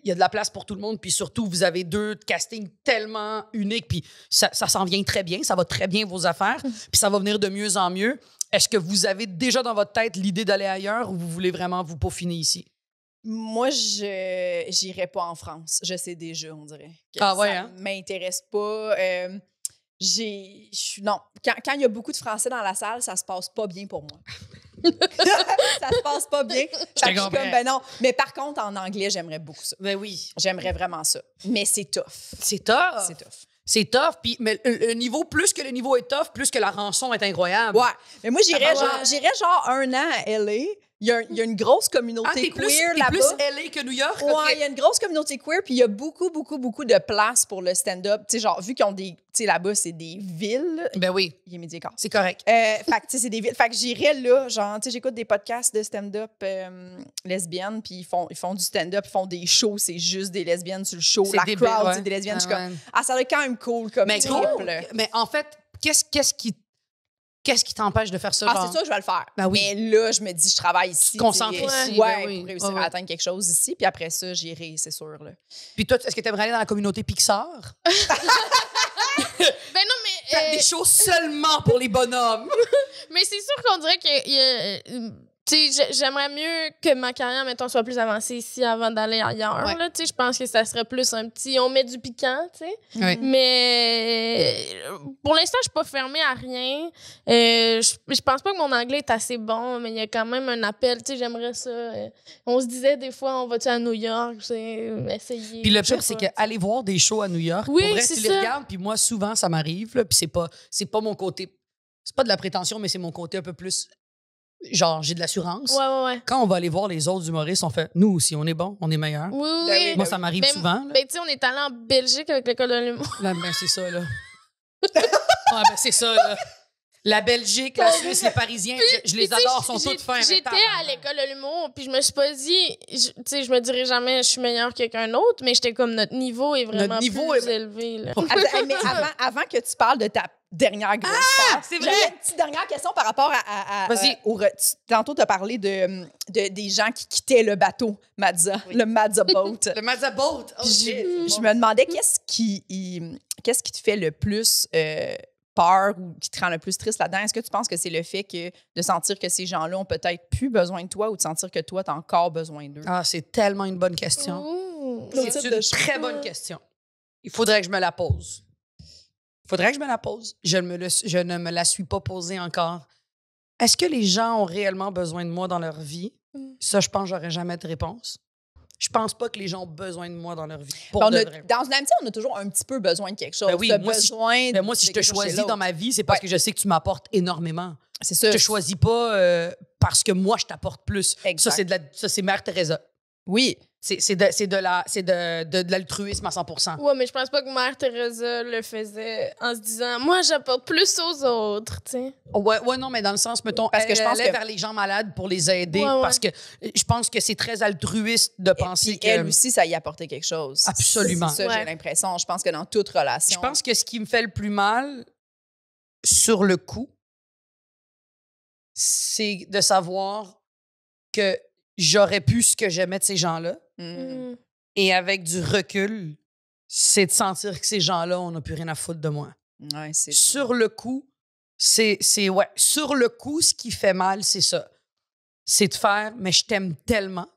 Speaker 4: Il y a de la place pour tout le monde, puis surtout, vous avez 2 castings tellement uniques, puis ça s'en vient très bien, ça va très bien vos affaires, puis ça va venir de mieux en mieux. Est-ce que vous avez déjà dans votre tête l'idée d'aller ailleurs ou vous voulez vraiment vous peaufiner ici?
Speaker 2: Moi, je n'irai pas en France. Je sais déjà, on dirait.
Speaker 4: Ah ouais,
Speaker 2: ça
Speaker 4: hein?
Speaker 2: m'intéresse pas. Non. Quand il y a beaucoup de Français dans la salle, ça se passe pas bien pour moi. Ça se passe pas bien. Je suis comme, ben non. Mais par contre, en anglais, j'aimerais beaucoup ça.
Speaker 4: Ben oui.
Speaker 2: J'aimerais vraiment ça. Mais c'est tough.
Speaker 4: C'est tough.
Speaker 2: C'est tough.
Speaker 4: C'est tough, puis mais le niveau, plus que le niveau est tough, plus que la rançon est incroyable.
Speaker 2: Ouais. Mais moi, j'irais genre 1 an à L.A. Il y a une grosse communauté queer là-bas.
Speaker 4: T'es plus LA que New York?
Speaker 2: Ouais, il y a une grosse communauté queer, puis il y a beaucoup, beaucoup, beaucoup de place pour le stand-up. Tu sais, genre, vu qu'ils ont des... Tu sais, là-bas, c'est des villes.
Speaker 4: Ben oui.
Speaker 2: Il est midi et quart.
Speaker 4: C'est correct.
Speaker 2: Fait que, tu sais, c'est des villes. Fait que j'irais là, genre, tu sais, j'écoute des podcasts de stand-up lesbiennes, puis ils font du stand-up, ils font des shows, c'est juste des lesbiennes sur le show.
Speaker 4: C'est
Speaker 2: La
Speaker 4: débile,
Speaker 2: crowd,
Speaker 4: ouais.
Speaker 2: c'est des lesbiennes. Je suis
Speaker 4: Ouais.
Speaker 2: comme, ça doit être quand même cool comme
Speaker 4: Mais
Speaker 2: trip,
Speaker 4: cool.
Speaker 2: là.
Speaker 4: Mais en fait, qu'est-ce qui t'empêche de faire ça?
Speaker 2: C'est ça, je vais le faire.
Speaker 4: Ben oui.
Speaker 2: Mais là, je me dis, je travaille ici.
Speaker 4: Concentre
Speaker 2: tu sais,
Speaker 4: ici,
Speaker 2: Ouais,
Speaker 4: ben oui.
Speaker 2: pour réussir
Speaker 4: Ouais.
Speaker 2: à atteindre quelque chose ici. Puis après ça, j'irai, c'est sûr. Là.
Speaker 4: Puis toi, est-ce que tu aimerais aller dans la communauté Pixar?
Speaker 3: Ben non, mais...
Speaker 4: Faire des shows seulement pour les bonhommes.
Speaker 3: Mais c'est sûr qu'on dirait que... tu sais, j'aimerais mieux que ma carrière, mettons, soit plus avancée ici avant d'aller ailleurs.
Speaker 4: Ouais.
Speaker 3: Là, tu sais, je pense que ça serait plus un petit... On met du piquant, tu sais.
Speaker 4: Oui.
Speaker 3: Mais pour l'instant, je suis pas fermée à rien. Je pense pas que mon anglais est assez bon, mais il y a quand même un appel. Tu sais, j'aimerais ça. On se disait des fois, on va-tu à New York? Essayer.
Speaker 4: Puis le
Speaker 3: Je sais
Speaker 4: pire, c'est
Speaker 3: pas.
Speaker 4: qu'aller voir des shows à New York,
Speaker 3: Oui,
Speaker 4: pour vrai,
Speaker 3: c'est
Speaker 4: tu les
Speaker 3: ça.
Speaker 4: regardes, puis moi, souvent, ça m'arrive, là, puis c'est pas mon côté... C'est pas de la prétention, mais c'est mon côté un peu plus... Genre, j'ai de l'assurance.
Speaker 3: Ouais.
Speaker 4: Quand on va aller voir les autres humoristes, on fait, nous aussi, on est bon, on est meilleur.
Speaker 3: Oui,
Speaker 2: Ben
Speaker 3: oui.
Speaker 4: Moi, ça m'arrive
Speaker 3: Ben,
Speaker 4: souvent. Là.
Speaker 3: Ben, tu sais, on est allé en Belgique avec l'école de l'humour.
Speaker 4: Là, ben, c'est ça, là. Ah, ben, c'est ça, là. La Belgique, la Suisse, les Parisiens, je les
Speaker 3: Puis, tu sais,
Speaker 4: adore, sont tous fins.
Speaker 3: J'étais à l'école de l'humour, puis je me suis pas dit, tu sais, je me dirais jamais je suis meilleure que quelqu'un d'autre, mais j'étais comme notre niveau est vraiment
Speaker 4: Notre niveau
Speaker 3: plus
Speaker 4: est-
Speaker 3: élevé. Là.
Speaker 2: Mais avant que tu parles de ta dernière grosse part,
Speaker 4: c'est vrai!
Speaker 2: j'avais une petite dernière question par rapport
Speaker 4: Vas-y.
Speaker 2: tantôt, tu as parlé des gens qui quittaient le bateau, Mazza, le Mazza Boat.
Speaker 4: Le Mazza Boat. Oh,
Speaker 2: Puis
Speaker 4: shit.
Speaker 2: je me demandais qu'est-ce qui te fait le plus peur ou qui te rend le plus triste là-dedans? Est-ce que tu penses que c'est le fait de sentir que ces gens-là ont peut-être plus besoin de toi ou de sentir que toi, tu as encore besoin d'eux?
Speaker 4: Ah, c'est tellement une bonne question.
Speaker 3: Ouh.
Speaker 2: L'autre
Speaker 4: C'est
Speaker 2: type de
Speaker 4: une
Speaker 2: choses.
Speaker 4: très bonne question. Il faudrait que je me la pose. Je ne me la suis pas posée encore. Est-ce que les gens ont réellement besoin de moi dans leur vie? Ça, je pense que j'aurais jamais de réponse. Je pense pas que les gens ont besoin de moi dans leur vie. Pour
Speaker 2: Dans
Speaker 4: de
Speaker 2: une
Speaker 4: vrai.
Speaker 2: amitié, on a toujours un petit peu besoin de quelque chose.
Speaker 4: Ben oui,
Speaker 2: T'as
Speaker 4: moi, si-
Speaker 2: besoin
Speaker 4: Mais moi, si je
Speaker 2: de
Speaker 4: te
Speaker 2: quelque chose chez
Speaker 4: choisis
Speaker 2: l'autre.
Speaker 4: dans ma vie, c'est parce que je sais que tu m'apportes énormément.
Speaker 2: C'est ça.
Speaker 4: Je te choisis pas parce que moi, je t'apporte plus.
Speaker 2: Exact.
Speaker 4: Ça, c'est Mère Teresa.
Speaker 2: Oui.
Speaker 4: C'est de l'altruisme à 100%.
Speaker 3: Ouais, mais je pense pas que Mère Teresa le faisait en se disant, moi, j'apporte plus aux autres, tu sais.
Speaker 4: Ouais, non, mais dans le sens, mettons,
Speaker 2: Parce que je pense
Speaker 4: elle allait
Speaker 2: que-
Speaker 4: vers les gens malades pour les aider
Speaker 3: Ouais, ouais.
Speaker 4: parce que je pense que c'est très altruiste de penser
Speaker 2: Puis
Speaker 4: que...
Speaker 2: elle aussi, ça y apportait quelque chose.
Speaker 4: Absolument.
Speaker 2: C'est ça,
Speaker 3: Ouais.
Speaker 2: j'ai l'impression. Je pense que dans toute relation.
Speaker 4: Je pense que ce qui me fait le plus mal sur le coup, c'est de savoir que j'aurais pu ce que j'aimais de ces gens-là.
Speaker 2: Mm.
Speaker 4: Et avec du recul, c'est de sentir que ces gens-là, on n'a plus rien à foutre de moi.
Speaker 2: Ouais, c'est
Speaker 4: Sur le coup, ouais. Sur le coup, ce qui fait mal, c'est ça. C'est de faire, mais je t'aime tellement.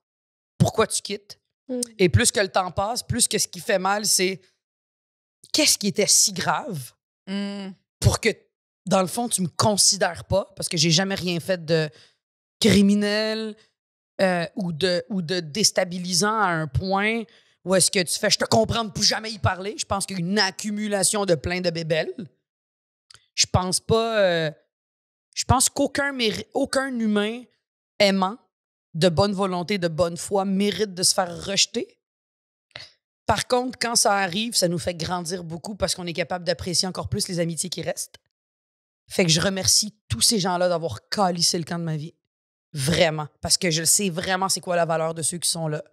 Speaker 4: Pourquoi tu quittes? Et plus que le temps passe, plus que ce qui fait mal, c'est qu'est-ce qui était si grave pour que, dans le fond, tu me considères pas, parce que j'ai jamais rien fait de criminel ou de déstabilisant à un point où est-ce que tu fais « je te comprends de plus jamais y parler ». Je pense qu'il y a une accumulation de plein de bébelles. Je pense pas... je pense qu'aucun humain aimant, de bonne volonté, de bonne foi, mérite de se faire rejeter. Par contre, quand ça arrive, ça nous fait grandir beaucoup parce qu'on est capable d'apprécier encore plus les amitiés qui restent. Fait que je remercie tous ces gens-là d'avoir calissé le camp de ma vie. Vraiment. Parce que je sais vraiment c'est quoi la valeur de ceux qui sont là.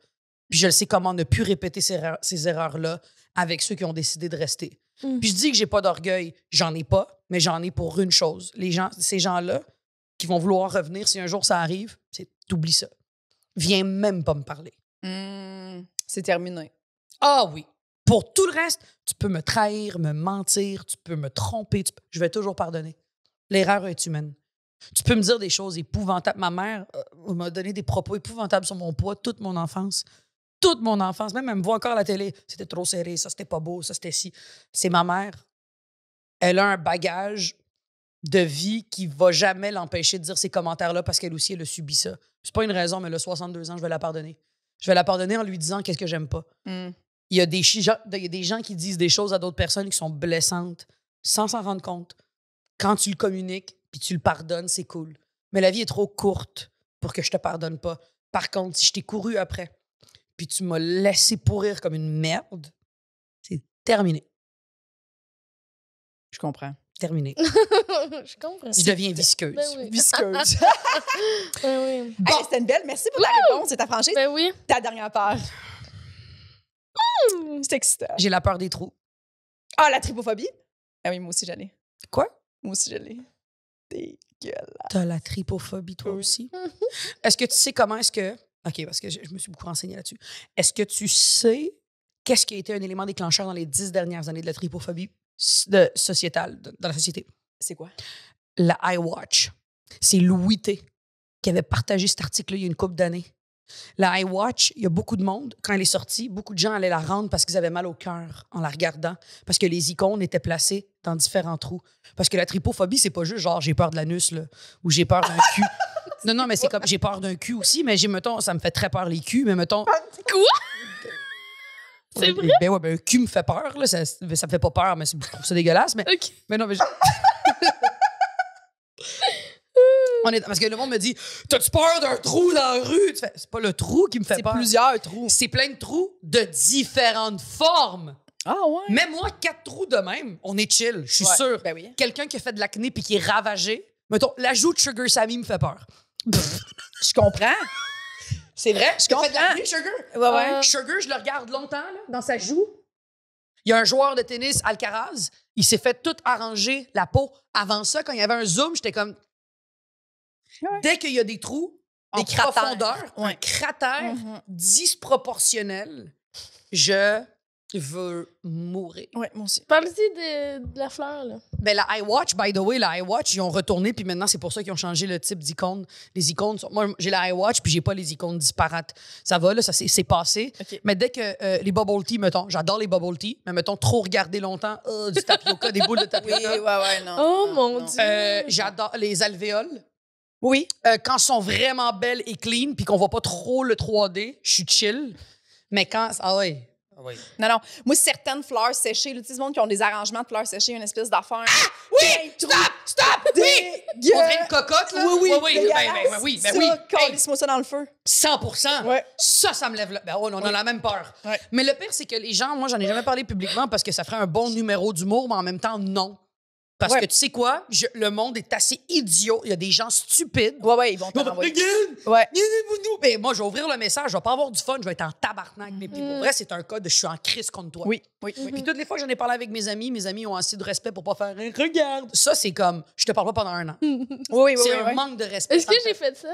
Speaker 4: Puis je le sais comment ne plus répéter ces erreurs-là avec ceux qui ont décidé de rester. Puis je dis que j'ai pas d'orgueil. J'en ai pas, mais j'en ai pour une chose. Ces gens-là qui vont vouloir revenir, si un jour ça arrive, c'est t'oublies ça. Viens même pas me parler.
Speaker 2: C'est terminé.
Speaker 4: Ah oui. Pour tout le reste, tu peux me trahir, me mentir, tu peux me tromper. Je vais toujours pardonner. L'erreur est humaine. Tu peux me dire des choses épouvantables. Ma mère m'a donné des propos épouvantables sur mon poids toute mon enfance. Toute mon enfance. Même elle me voit encore à la télé. C'était trop serré, ça c'était pas beau, ça c'était ci. C'est ma mère. Elle a un bagage de vie qui va jamais l'empêcher de dire ces commentaires-là parce qu'elle aussi, elle a subi ça. C'est pas une raison, mais elle a 62 ans, je vais la pardonner. Je vais la pardonner en lui disant qu'est-ce que j'aime pas. Il y a des gens qui disent des choses à d'autres personnes qui sont blessantes sans s'en rendre compte. Quand tu le communiques puis tu le pardonnes, c'est cool. Mais la vie est trop courte pour que je te pardonne pas. Par contre, si je t'ai couru après puis tu m'as laissé pourrir comme une merde, c'est terminé.
Speaker 2: Je comprends.
Speaker 4: Terminé.
Speaker 3: Je comprends.
Speaker 4: Je deviens visqueuse.
Speaker 3: Ben oui.
Speaker 2: Visqueuse.
Speaker 3: Ben oui.
Speaker 2: Bon, c'était une belle. Merci pour ta réponse et ta franchise.
Speaker 3: Ben oui.
Speaker 2: Ta dernière peur. C'est excitant.
Speaker 4: J'ai la peur des trous.
Speaker 2: Ah, la tripophobie? Ah oui, moi aussi, j'en ai.
Speaker 4: Quoi?
Speaker 2: Moi aussi, je l'ai. Dégueulasse.
Speaker 4: T'as la tripophobie, toi aussi? Est-ce que tu sais comment est-ce que... OK, parce que je me suis beaucoup renseignée là-dessus. Est-ce que tu sais qu'est-ce qui a été un élément déclencheur dans les 10 dernières années de la tripophobie sociétale, dans la société?
Speaker 2: C'est quoi?
Speaker 4: La iWatch. C'est Louis T. qui avait partagé cet article-là il y a une couple d'années. La iWatch, il y a beaucoup de monde, quand elle est sortie, beaucoup de gens allaient la rendre parce qu'ils avaient mal au cœur en la regardant, parce que les icônes étaient placées dans différents trous. Parce que la tripophobie, c'est pas juste genre j'ai peur de l'anus, là, ou j'ai peur d'un cul. Non, mais c'est comme j'ai peur d'un cul aussi, mais mettons, ça me fait très peur les culs, mais mettons.
Speaker 3: Quoi? C'est vrai?
Speaker 4: Ben ouais, un cul me fait peur, là, ça me fait pas peur, mais je trouve ça dégueulasse. Mais,
Speaker 3: OK.
Speaker 4: mais non, mais parce que le monde me dit t'as-tu peur d'un trou dans la rue? Tu fais, c'est pas le trou qui me fait peur.
Speaker 2: C'est plusieurs trous.
Speaker 4: C'est plein de trous de différentes formes.
Speaker 2: Ah ouais?
Speaker 4: Même moi, 4 trous de même, on est chill, je suis
Speaker 2: Ouais,
Speaker 4: sûr.
Speaker 2: ben oui.
Speaker 4: Quelqu'un qui a fait de l'acné puis qui est ravagé, mettons, l'ajout de Sugar Sammy me fait peur.
Speaker 2: Je comprends.
Speaker 4: C'est vrai?
Speaker 2: Je
Speaker 4: T'as fait de
Speaker 2: comprends.
Speaker 4: l'acné, Sugar?
Speaker 2: Ouais, ouais.
Speaker 4: Sugar, je le regarde longtemps là, dans sa joue. Il y a un joueur de tennis, Alcaraz, il s'est fait tout arranger la peau. Avant ça, quand il y avait un zoom, j'étais comme...
Speaker 2: Ouais.
Speaker 4: Dès qu'il y a des trous, en
Speaker 2: Des cratères.
Speaker 4: profondeur, un
Speaker 2: Ouais.
Speaker 4: cratère disproportionnel, je veux mourir.
Speaker 2: Ouais, moi aussi.
Speaker 3: Parle-y de la fleur, là.
Speaker 4: Ben, la iWatch, by the way, la iWatch, ils ont retourné, puis maintenant, c'est pour ça qu'ils ont changé le type d'icône. Les icônes sont... Moi, j'ai la iWatch, puis j'ai pas les icônes disparates. Ça va, là, ça c'est passé.
Speaker 2: OK.
Speaker 4: Mais dès que les bubble tea, mettons, j'adore les bubble tea, mais mettons, trop regarder longtemps, du tapioca, des boules de
Speaker 2: Oui,
Speaker 4: tapioca.
Speaker 2: ouais, non.
Speaker 3: Oh,
Speaker 2: non,
Speaker 3: mon
Speaker 2: non.
Speaker 3: Dieu.
Speaker 4: J'adore les alvéoles.
Speaker 2: Oui.
Speaker 4: Quand elles sont vraiment belles et clean, puis qu'on voit pas trop le 3D, je suis chill. Mais quand... Ah oui.
Speaker 2: Non. Moi, certaines fleurs séchées, là, tu sais, ce monde qui ont des arrangements de fleurs séchées, une espèce d'affaire.
Speaker 4: Oui! Stop! Oui! On dirait une cocotte, là?
Speaker 2: Oui.
Speaker 4: Ben oui.
Speaker 2: Calisse-moi ça dans le feu.
Speaker 4: 100%.
Speaker 2: Ouais.
Speaker 4: Ça me lève là. Ben on a la même peur.
Speaker 2: Ouais.
Speaker 4: Mais le pire, c'est que les gens, moi, j'en ai jamais parlé publiquement parce que ça ferait un bon numéro d'humour, mais en même temps, non. Parce
Speaker 2: Ouais.
Speaker 4: que tu sais quoi? Le monde est assez idiot. Il y a des gens stupides.
Speaker 2: Ouais, ils vont
Speaker 4: Ils
Speaker 2: t'en
Speaker 4: vont
Speaker 2: envoyer.
Speaker 4: regarde!
Speaker 2: Ouais.
Speaker 4: Mais moi, je vais ouvrir le message, je vais pas avoir du fun, je vais être en tabarnak. Mais puis pour vrai, c'est un cas de je suis en crise contre toi.
Speaker 2: Oui.
Speaker 4: Puis toutes les fois que j'en ai parlé avec mes amis ont assez de respect pour pas faire un regarde. Ça, c'est comme je te parle pas pendant un an.
Speaker 2: Oui.
Speaker 4: C'est un manque de respect.
Speaker 3: Est-ce que j'ai fait ça?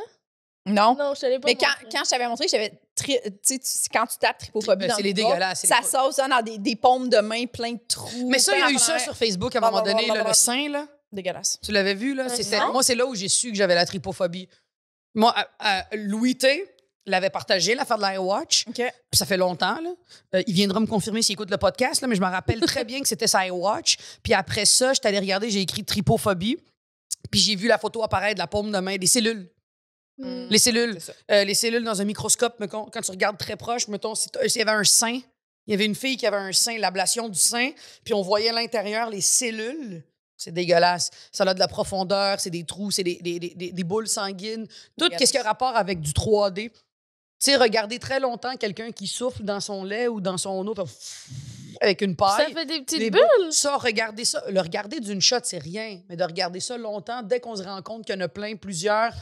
Speaker 2: Non.
Speaker 3: Non, je te l'ai pas
Speaker 2: Mais
Speaker 3: montré.
Speaker 2: quand je t'avais montré, j'avais. Tu sais, quand tu tapes tripophobie
Speaker 4: Ben,
Speaker 2: dans
Speaker 4: c'est
Speaker 2: le
Speaker 4: les
Speaker 2: bras,
Speaker 4: dégueulasses, c'est
Speaker 2: ça
Speaker 4: les-
Speaker 2: sauce dans des paumes de main plein de trous.
Speaker 4: Mais ça, il y a eu
Speaker 2: plein
Speaker 4: ça
Speaker 2: d'affaires.
Speaker 4: sur Facebook à un moment donné, là, le sein, là.
Speaker 2: Dégueulasse.
Speaker 4: Tu l'avais vu, là?
Speaker 3: Non.
Speaker 4: Moi, c'est là où j'ai su que j'avais la tripophobie. Moi, Louis T, l'avait partagé, l'affaire de l'iWatch.
Speaker 2: OK.
Speaker 4: Puis ça fait longtemps, là. Il viendra me confirmer s'il écoute le podcast, là, mais je me rappelle très bien que c'était sa iWatch. Puis après ça, j'étais allée regarder, j'ai écrit tripophobie. Puis j'ai vu la photo apparaître de la paume de main, des cellules.
Speaker 3: Mm.
Speaker 4: Les cellules.
Speaker 2: C'est ça.
Speaker 4: Les cellules dans un microscope, mettons, quand tu regardes très proche, mettons, s'il y avait un sein, il y avait une fille qui avait un sein, l'ablation du sein, puis on voyait à l'intérieur les cellules. C'est dégueulasse. Ça a de la profondeur, c'est des trous, c'est des boules sanguines. Tout
Speaker 2: Dégueulasse.
Speaker 4: ce qui a rapport avec du 3D. Tu sais, regarder très longtemps quelqu'un qui souffle dans son lait ou dans son eau, avec une paille.
Speaker 3: Ça fait des petites
Speaker 4: les
Speaker 3: bulles.
Speaker 4: Ça, regarder ça. Le regarder d'une shot, c'est rien. Mais de regarder ça longtemps, dès qu'on se rend compte qu'il y en a plein, plusieurs.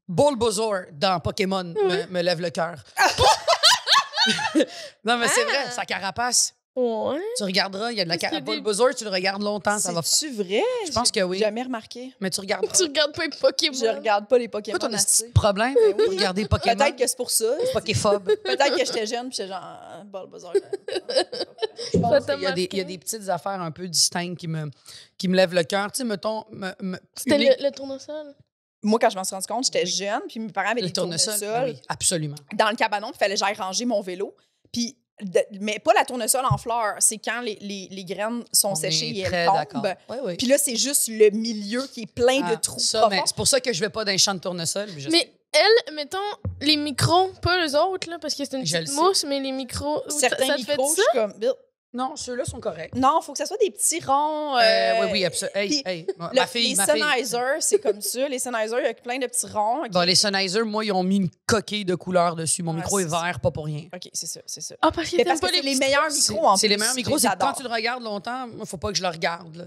Speaker 4: Bulbasaur dans Pokémon me lève le cœur. Non, mais c'est vrai, sa carapace.
Speaker 3: Ouais.
Speaker 4: Tu regarderas, il y a de la
Speaker 3: Parce qu'il y a
Speaker 4: carapace.
Speaker 3: des-
Speaker 4: Bulbasaur, tu le regardes longtemps, ça va.
Speaker 2: C'est-tu vrai?
Speaker 4: Je pense que oui.
Speaker 2: J'ai jamais remarqué.
Speaker 4: Mais tu regardes.
Speaker 3: Tu regardes pas les Pokémon.
Speaker 2: Je regarde pas les Pokémon.
Speaker 4: Toi, ton
Speaker 2: assez.
Speaker 4: petit problème, regarder Pokémon.
Speaker 2: Peut-être que c'est pour ça.
Speaker 4: Poképhobe.
Speaker 2: Peut-être que j'étais jeune puis j'étais genre Bulbasaur.
Speaker 4: Je pense
Speaker 3: Ça t'a
Speaker 4: qu'il y a
Speaker 3: marqué?
Speaker 4: des petites affaires un peu distinctes qui me lèvent le cœur. Tu sais, mettons.
Speaker 3: C'était
Speaker 4: unique-
Speaker 3: le tournesol.
Speaker 2: Moi, quand je m'en suis rendu compte, j'étais jeune, puis mes parents avaient
Speaker 4: le
Speaker 2: des
Speaker 4: tournesol.
Speaker 2: tournesols
Speaker 4: Oui, absolument.
Speaker 2: dans le cabanon, puis il fallait que j'aille ranger mon vélo. Puis, mais pas la tournesol en fleurs, c'est quand les graines sont
Speaker 4: On
Speaker 2: séchées
Speaker 4: est
Speaker 2: et
Speaker 4: très
Speaker 2: elles
Speaker 4: d'accord.
Speaker 2: tombent.
Speaker 4: Oui, oui.
Speaker 2: Puis là, c'est juste le milieu qui est plein de
Speaker 4: Ah,
Speaker 2: trous
Speaker 4: ça, mais
Speaker 2: profonds.
Speaker 4: c'est pour ça que je vais pas dans les champs de tournesol.
Speaker 3: Mais elle, mettons, les micros, pas les autres, là, parce que c'est une
Speaker 4: Je
Speaker 3: petite
Speaker 4: le sais.
Speaker 3: mousse, mais les micros.
Speaker 2: Certains
Speaker 3: ça te fait
Speaker 2: micros,
Speaker 3: ça?
Speaker 2: je suis comme...
Speaker 4: Non, ceux-là sont corrects.
Speaker 2: Non, il faut que ça soit des petits ronds.
Speaker 4: Oui, oui, absolument. Hey,
Speaker 2: puis
Speaker 4: hey,
Speaker 2: les
Speaker 4: ma fille.
Speaker 2: Sennheiser, c'est comme ça. Les Sennheiser, il y a plein de petits ronds. OK,
Speaker 4: Bon, les Sennheiser, moi, ils ont mis une coquille de couleur dessus. Mon
Speaker 2: Ah,
Speaker 4: micro est
Speaker 2: c'est
Speaker 4: vert, pas pour rien.
Speaker 2: OK, c'est ça, c'est ça.
Speaker 3: Ah, parce que
Speaker 2: Mais
Speaker 3: t'aimes
Speaker 2: parce que
Speaker 3: pas
Speaker 2: c'est les
Speaker 3: petits
Speaker 2: meilleurs
Speaker 3: trous.
Speaker 2: micros, en
Speaker 4: C'est les
Speaker 2: plus.
Speaker 4: meilleurs
Speaker 2: Je
Speaker 4: micros.
Speaker 2: les
Speaker 4: C'est que quand
Speaker 2: adore.
Speaker 4: tu le regardes longtemps, il faut pas que je le regarde. Là.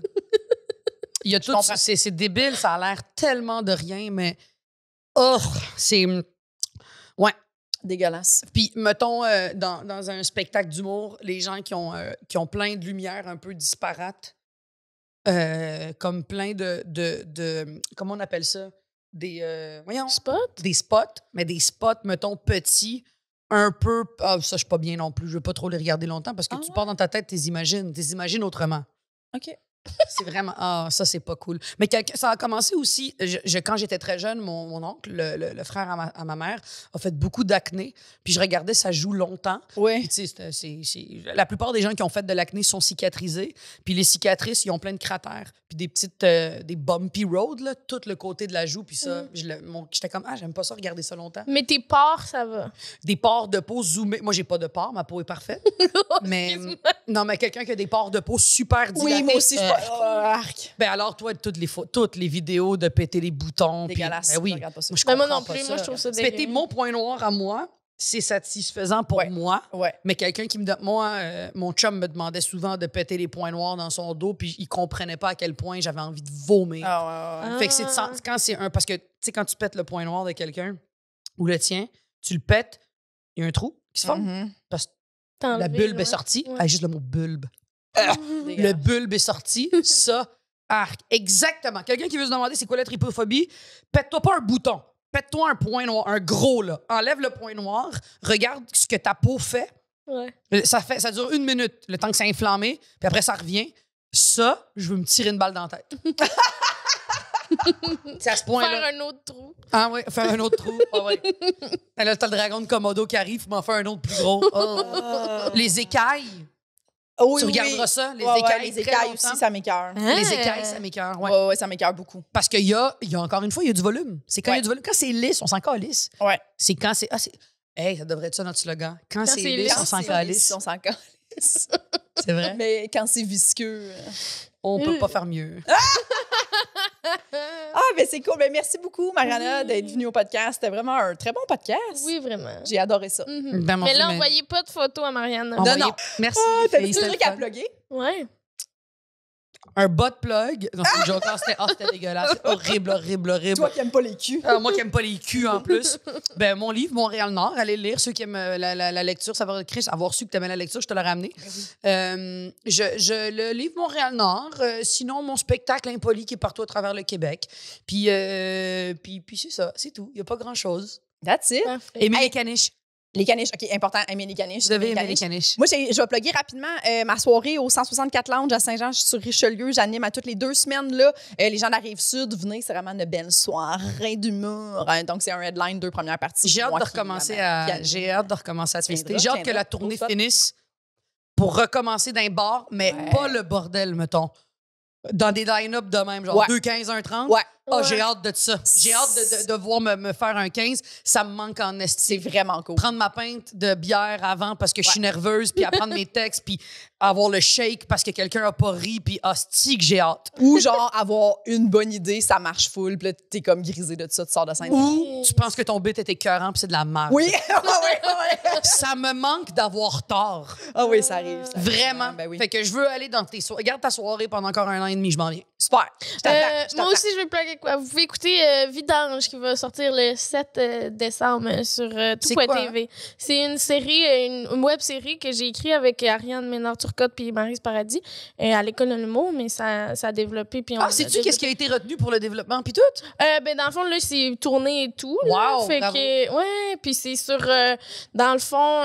Speaker 4: Il y a tout.
Speaker 2: comprends.
Speaker 4: C'est débile, ça a l'air tellement de rien, mais. Oh, c'est. Ouais.
Speaker 2: Dégueulasse.
Speaker 4: Puis, mettons, dans un spectacle d'humour, les gens qui ont plein de lumière un peu disparates, comme plein de comment on appelle ça? Voyons.
Speaker 3: Spot?
Speaker 4: Des spots, mais des spots, mettons, petits, un peu. Ah, ça, je suis pas bien non plus. Je veux pas trop les regarder longtemps parce que
Speaker 2: Ah
Speaker 4: tu
Speaker 2: ouais?
Speaker 4: pars dans ta tête, tu les imagines autrement.
Speaker 2: OK.
Speaker 4: C'est vraiment. Ah, ça, c'est pas cool. Mais ça a commencé aussi. Quand j'étais très jeune, mon oncle, le frère à ma mère, a fait beaucoup d'acné. Puis je regardais sa joue longtemps.
Speaker 2: Oui.
Speaker 4: Puis, tu sais, la plupart des gens qui ont fait de l'acné sont cicatrisés. Puis les cicatrices, ils ont plein de cratères. Puis des petites, des bumpy roads, là, tout le côté de la joue. Puis ça, j'étais comme, j'aime pas ça, regarder ça longtemps.
Speaker 3: Mais tes pores, ça va.
Speaker 4: Des pores de peau zoomés. Moi, j'ai pas de pores, ma peau est parfaite. Mais non, mais quelqu'un qui a des pores de peau super dilatés.
Speaker 2: Oui, moi aussi, je suis pas... Oh, arc.
Speaker 4: Ben alors, toi, toutes les vidéos de péter les boutons. puis-
Speaker 2: Dégueulasse.
Speaker 4: Ben oui.
Speaker 2: Je regarde pas ça.
Speaker 4: Moi, je
Speaker 3: Ben, moi
Speaker 4: comprends
Speaker 3: non
Speaker 4: pas
Speaker 3: plus, moi, je trouve ça
Speaker 4: Péter
Speaker 3: dégueu.
Speaker 4: mon point noir à moi, c'est satisfaisant pour
Speaker 2: Ouais.
Speaker 4: moi.
Speaker 2: Ouais.
Speaker 4: Mais quelqu'un qui me donne. Moi, mon chum me demandait souvent de péter les points noirs dans son dos, puis il comprenait pas à quel point j'avais envie de vomir.
Speaker 2: Ah, ouais, ouais.
Speaker 4: Fait que c'est quand c'est un. Parce que, tu sais, quand tu pètes le point noir de quelqu'un ou le tien, tu le pètes, il y a un trou qui se forme.
Speaker 2: Mhm.
Speaker 4: Parce que
Speaker 3: T'as
Speaker 4: la
Speaker 3: enlevé,
Speaker 4: bulbe
Speaker 3: ouais.
Speaker 4: est sortie.
Speaker 3: Ouais.
Speaker 4: Ah, juste le mot bulbe. Le
Speaker 2: Dégueulasse.
Speaker 4: bulbe est sorti. Ça, arc. Exactement. Quelqu'un qui veut se demander c'est quoi la tripophobie, pète-toi pas un bouton. Pète-toi un point noir, un gros, là. Enlève le point noir, regarde ce que ta peau fait.
Speaker 3: Ouais.
Speaker 4: Ça dure 1 minute, le temps que c'est inflammé, puis après, ça revient. Ça, je veux me tirer une balle dans la tête. C'est à ce point-là.
Speaker 3: Faire un autre trou.
Speaker 4: Ah oui, faire un autre trou. Ah ouais. Et là, t'as le dragon de Komodo qui arrive, il m'en fait un autre plus gros. Oh. Les écailles.
Speaker 2: Oui,
Speaker 4: Tu
Speaker 2: oui.
Speaker 4: regarderas ça, les
Speaker 2: Ouais, ouais,
Speaker 4: écailles.
Speaker 2: les
Speaker 4: très
Speaker 2: écailles
Speaker 4: longtemps.
Speaker 2: aussi, ça m'écoeure.
Speaker 4: Les écailles, ça m'écoeure. Ouais.
Speaker 2: Ouais, ouais, ça m'écoeure beaucoup.
Speaker 4: Parce qu'il y a encore une fois, il y a du volume. C'est quand il y a
Speaker 2: Ouais.
Speaker 4: du volume. Quand c'est lisse, on s'en calisse.
Speaker 2: Ouais.
Speaker 4: C'est quand c'est. Hey, ça devrait être ça notre slogan. Quand c'est
Speaker 3: c'est
Speaker 4: lisse,
Speaker 3: lisse,
Speaker 4: on s'en
Speaker 2: Quand c'est
Speaker 4: calisse.
Speaker 2: lisse, on s'en calisse.
Speaker 4: C'est vrai.
Speaker 2: Mais quand c'est visqueux...
Speaker 4: On peut pas faire mieux.
Speaker 2: Ah, mais c'est cool. Ben, merci beaucoup, Mariana, d'être venue au podcast. C'était vraiment un très bon podcast.
Speaker 3: Oui, vraiment.
Speaker 2: J'ai adoré ça.
Speaker 3: Mhm.
Speaker 4: Dans mon
Speaker 3: Mais là,
Speaker 4: film,
Speaker 3: envoyez pas de photos à Marianne.
Speaker 2: Non, non.
Speaker 4: Merci.
Speaker 2: Ah,
Speaker 4: les
Speaker 2: t'as
Speaker 4: filles,
Speaker 2: des
Speaker 4: c'était
Speaker 2: trucs
Speaker 4: le
Speaker 2: à
Speaker 4: fun.
Speaker 2: plugger?
Speaker 3: Ouais.
Speaker 4: Un bot plug. Non, c'est une joke. C'était dégueulasse. Horrible, horrible, horrible.
Speaker 2: Toi qui n'aimes pas les culs.
Speaker 4: Moi qui aime pas les culs en plus. Ben, mon livre, Montréal-Nord, allez le lire. Ceux qui aiment la lecture, ça va Chris, avoir su que tu aimais la lecture, je te l'ai ramené. Le livre Montréal-Nord. Sinon, mon spectacle Impoli qui est partout à travers le Québec. Puis c'est ça, c'est tout. Il n'y a pas grand-chose.
Speaker 2: That's it.
Speaker 3: Parfait.
Speaker 4: Émilie Caniche.
Speaker 2: Les caniches, OK, important, aimer les caniches.
Speaker 4: Vous devez aimer les caniches.
Speaker 2: Moi, je vais plugger rapidement ma soirée au 164 Lounge à Saint-Jean-sur-Richelieu. J'anime à toutes les 2 semaines. Là. Les gens de la Rive-Sud, venez, c'est vraiment une belle soirée d'humour. Donc, c'est un headline, 2 premières parties.
Speaker 4: J'ai hâte de recommencer à twister. J'ai hâte que la tournée finisse pour recommencer d'un bar, mais pas le bordel, mettons. Dans des line-up de même, genre 2-15, 1-30.
Speaker 2: Ouais.
Speaker 4: Oh, j'ai hâte de ça. J'ai hâte de voir me faire un 15. Ça me manque en esti.
Speaker 2: C'est vraiment cool.
Speaker 4: Prendre ma pinte de bière avant parce que je suis nerveuse, puis apprendre mes textes, puis avoir le shake parce que quelqu'un a pas ri, puis hostie que j'ai hâte.
Speaker 2: Ou genre avoir une bonne idée, ça marche full, puis là, t'es comme grisé de ça, tu sors de scène.
Speaker 4: Ou tu penses que ton bit était écœurant, puis c'est de la merde.
Speaker 2: Oui,
Speaker 4: Ça me manque d'avoir tort.
Speaker 2: Ah oui, ça arrive.
Speaker 4: Vraiment.
Speaker 2: Ben oui.
Speaker 4: Fait que je veux aller dans tes soirées. Garde ta soirée pendant encore 1 an et demi, je m'en viens.
Speaker 2: Super.
Speaker 3: Moi aussi, je vais plugger quoi. Vous pouvez écouter Vidange qui va sortir le 7 décembre sur tout.tv. C'est une série, une web série que j'ai écrite avec Ariane Ménard-Turcotte puis Maryse Paradis à l'école de l'humour, mais ça a développé. Puis
Speaker 4: sais-tu qu'est-ce qui a été retenu pour le développement puis tout?
Speaker 3: Ben dans le fond, là, c'est tourné et tout.
Speaker 4: Wow,
Speaker 3: fait
Speaker 4: bravo.
Speaker 3: que, ouais, puis c'est sur... dans le fond,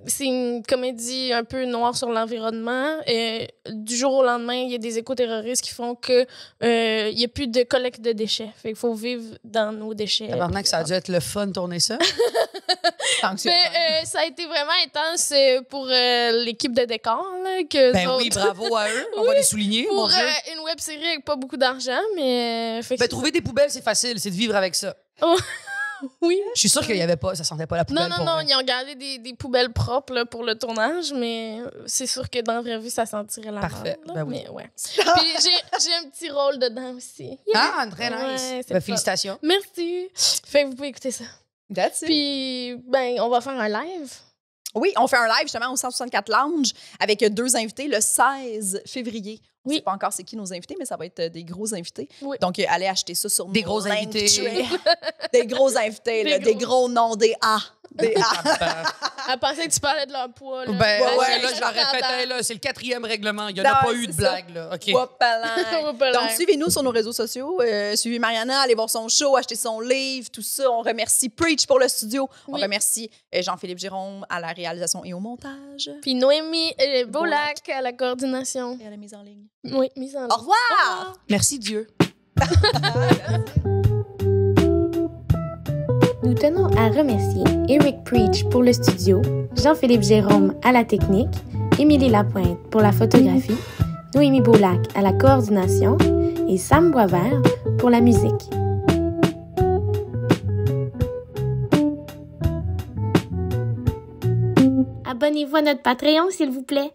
Speaker 3: c'est une comédie un peu noire sur l'environnement. Du jour au lendemain, il y a des éco-terroristes qui font que il y a plus de collecte de déchets. Fait qu'il faut vivre dans nos déchets.
Speaker 4: Tabarnak, ça a dû être le fun de tourner ça.
Speaker 3: Ça a été vraiment intense pour l'équipe de décor. Là, que
Speaker 4: Ben oui, bravo à eux. On va les souligner.
Speaker 3: Pour
Speaker 4: mon Dieu.
Speaker 3: une web série avec pas beaucoup d'argent, mais...
Speaker 4: Ben, trouver des poubelles, c'est facile. C'est de vivre avec ça.
Speaker 3: Oh. Oui.
Speaker 4: Je suis sûre qu'il y avait pas, ça sentait pas la poubelle.
Speaker 3: Non, ils ont gardé des poubelles propres là, pour le tournage, mais c'est sûr que dans la vraie vie, ça sentirait la
Speaker 4: Parfait.
Speaker 3: merde, là,
Speaker 4: Ben oui.
Speaker 3: mais ouais. Puis j'ai un petit rôle dedans aussi.
Speaker 4: Ah, très nice.
Speaker 3: Ouais, c'est
Speaker 4: Ben,
Speaker 3: fun.
Speaker 4: félicitations.
Speaker 3: Merci. Fait que vous pouvez écouter ça.
Speaker 2: That's it.
Speaker 3: Puis, ben, on va faire un live.
Speaker 2: Oui, on fait un live justement au 164 Lounge avec 2 invités le 16 février. On ne sait pas encore c'est qui nos invités, mais ça va être des gros invités.
Speaker 3: Oui.
Speaker 2: Donc, allez acheter ça sur
Speaker 4: Des
Speaker 2: nos
Speaker 4: gros
Speaker 2: Linktree.
Speaker 4: invités.
Speaker 2: Des gros invités, là, des gros noms, des A. Des A.
Speaker 3: Elle pensait que tu parlais de leur poids. Là.
Speaker 4: Ben,
Speaker 2: ouais,
Speaker 4: là, je la répète, là, c'est le 4e règlement. Il n'y en a
Speaker 2: Non,
Speaker 4: pas eu de
Speaker 2: c'est ça.
Speaker 4: blague, là. OK.
Speaker 2: Whoopalin. Donc, suivez-nous sur nos réseaux sociaux. Suivez Mariana, allez voir son show, achetez son livre, tout ça. On remercie Preach pour le studio. On remercie Jean-Philippe Jérôme à la réalisation et au montage.
Speaker 3: Puis Noémie Beaulac à la coordination.
Speaker 2: Et à la mise en ligne.
Speaker 3: Oui, mise en ligne.
Speaker 2: Au revoir!
Speaker 4: Merci Dieu.
Speaker 5: Nous tenons à remercier Eric Preach pour le studio, Jean-Philippe Jérôme à la technique, Émilie Lapointe pour la photographie, Noémie Beaulac à la coordination et Sam Boisvert pour la musique. Abonnez-vous à notre Patreon, s'il vous plaît.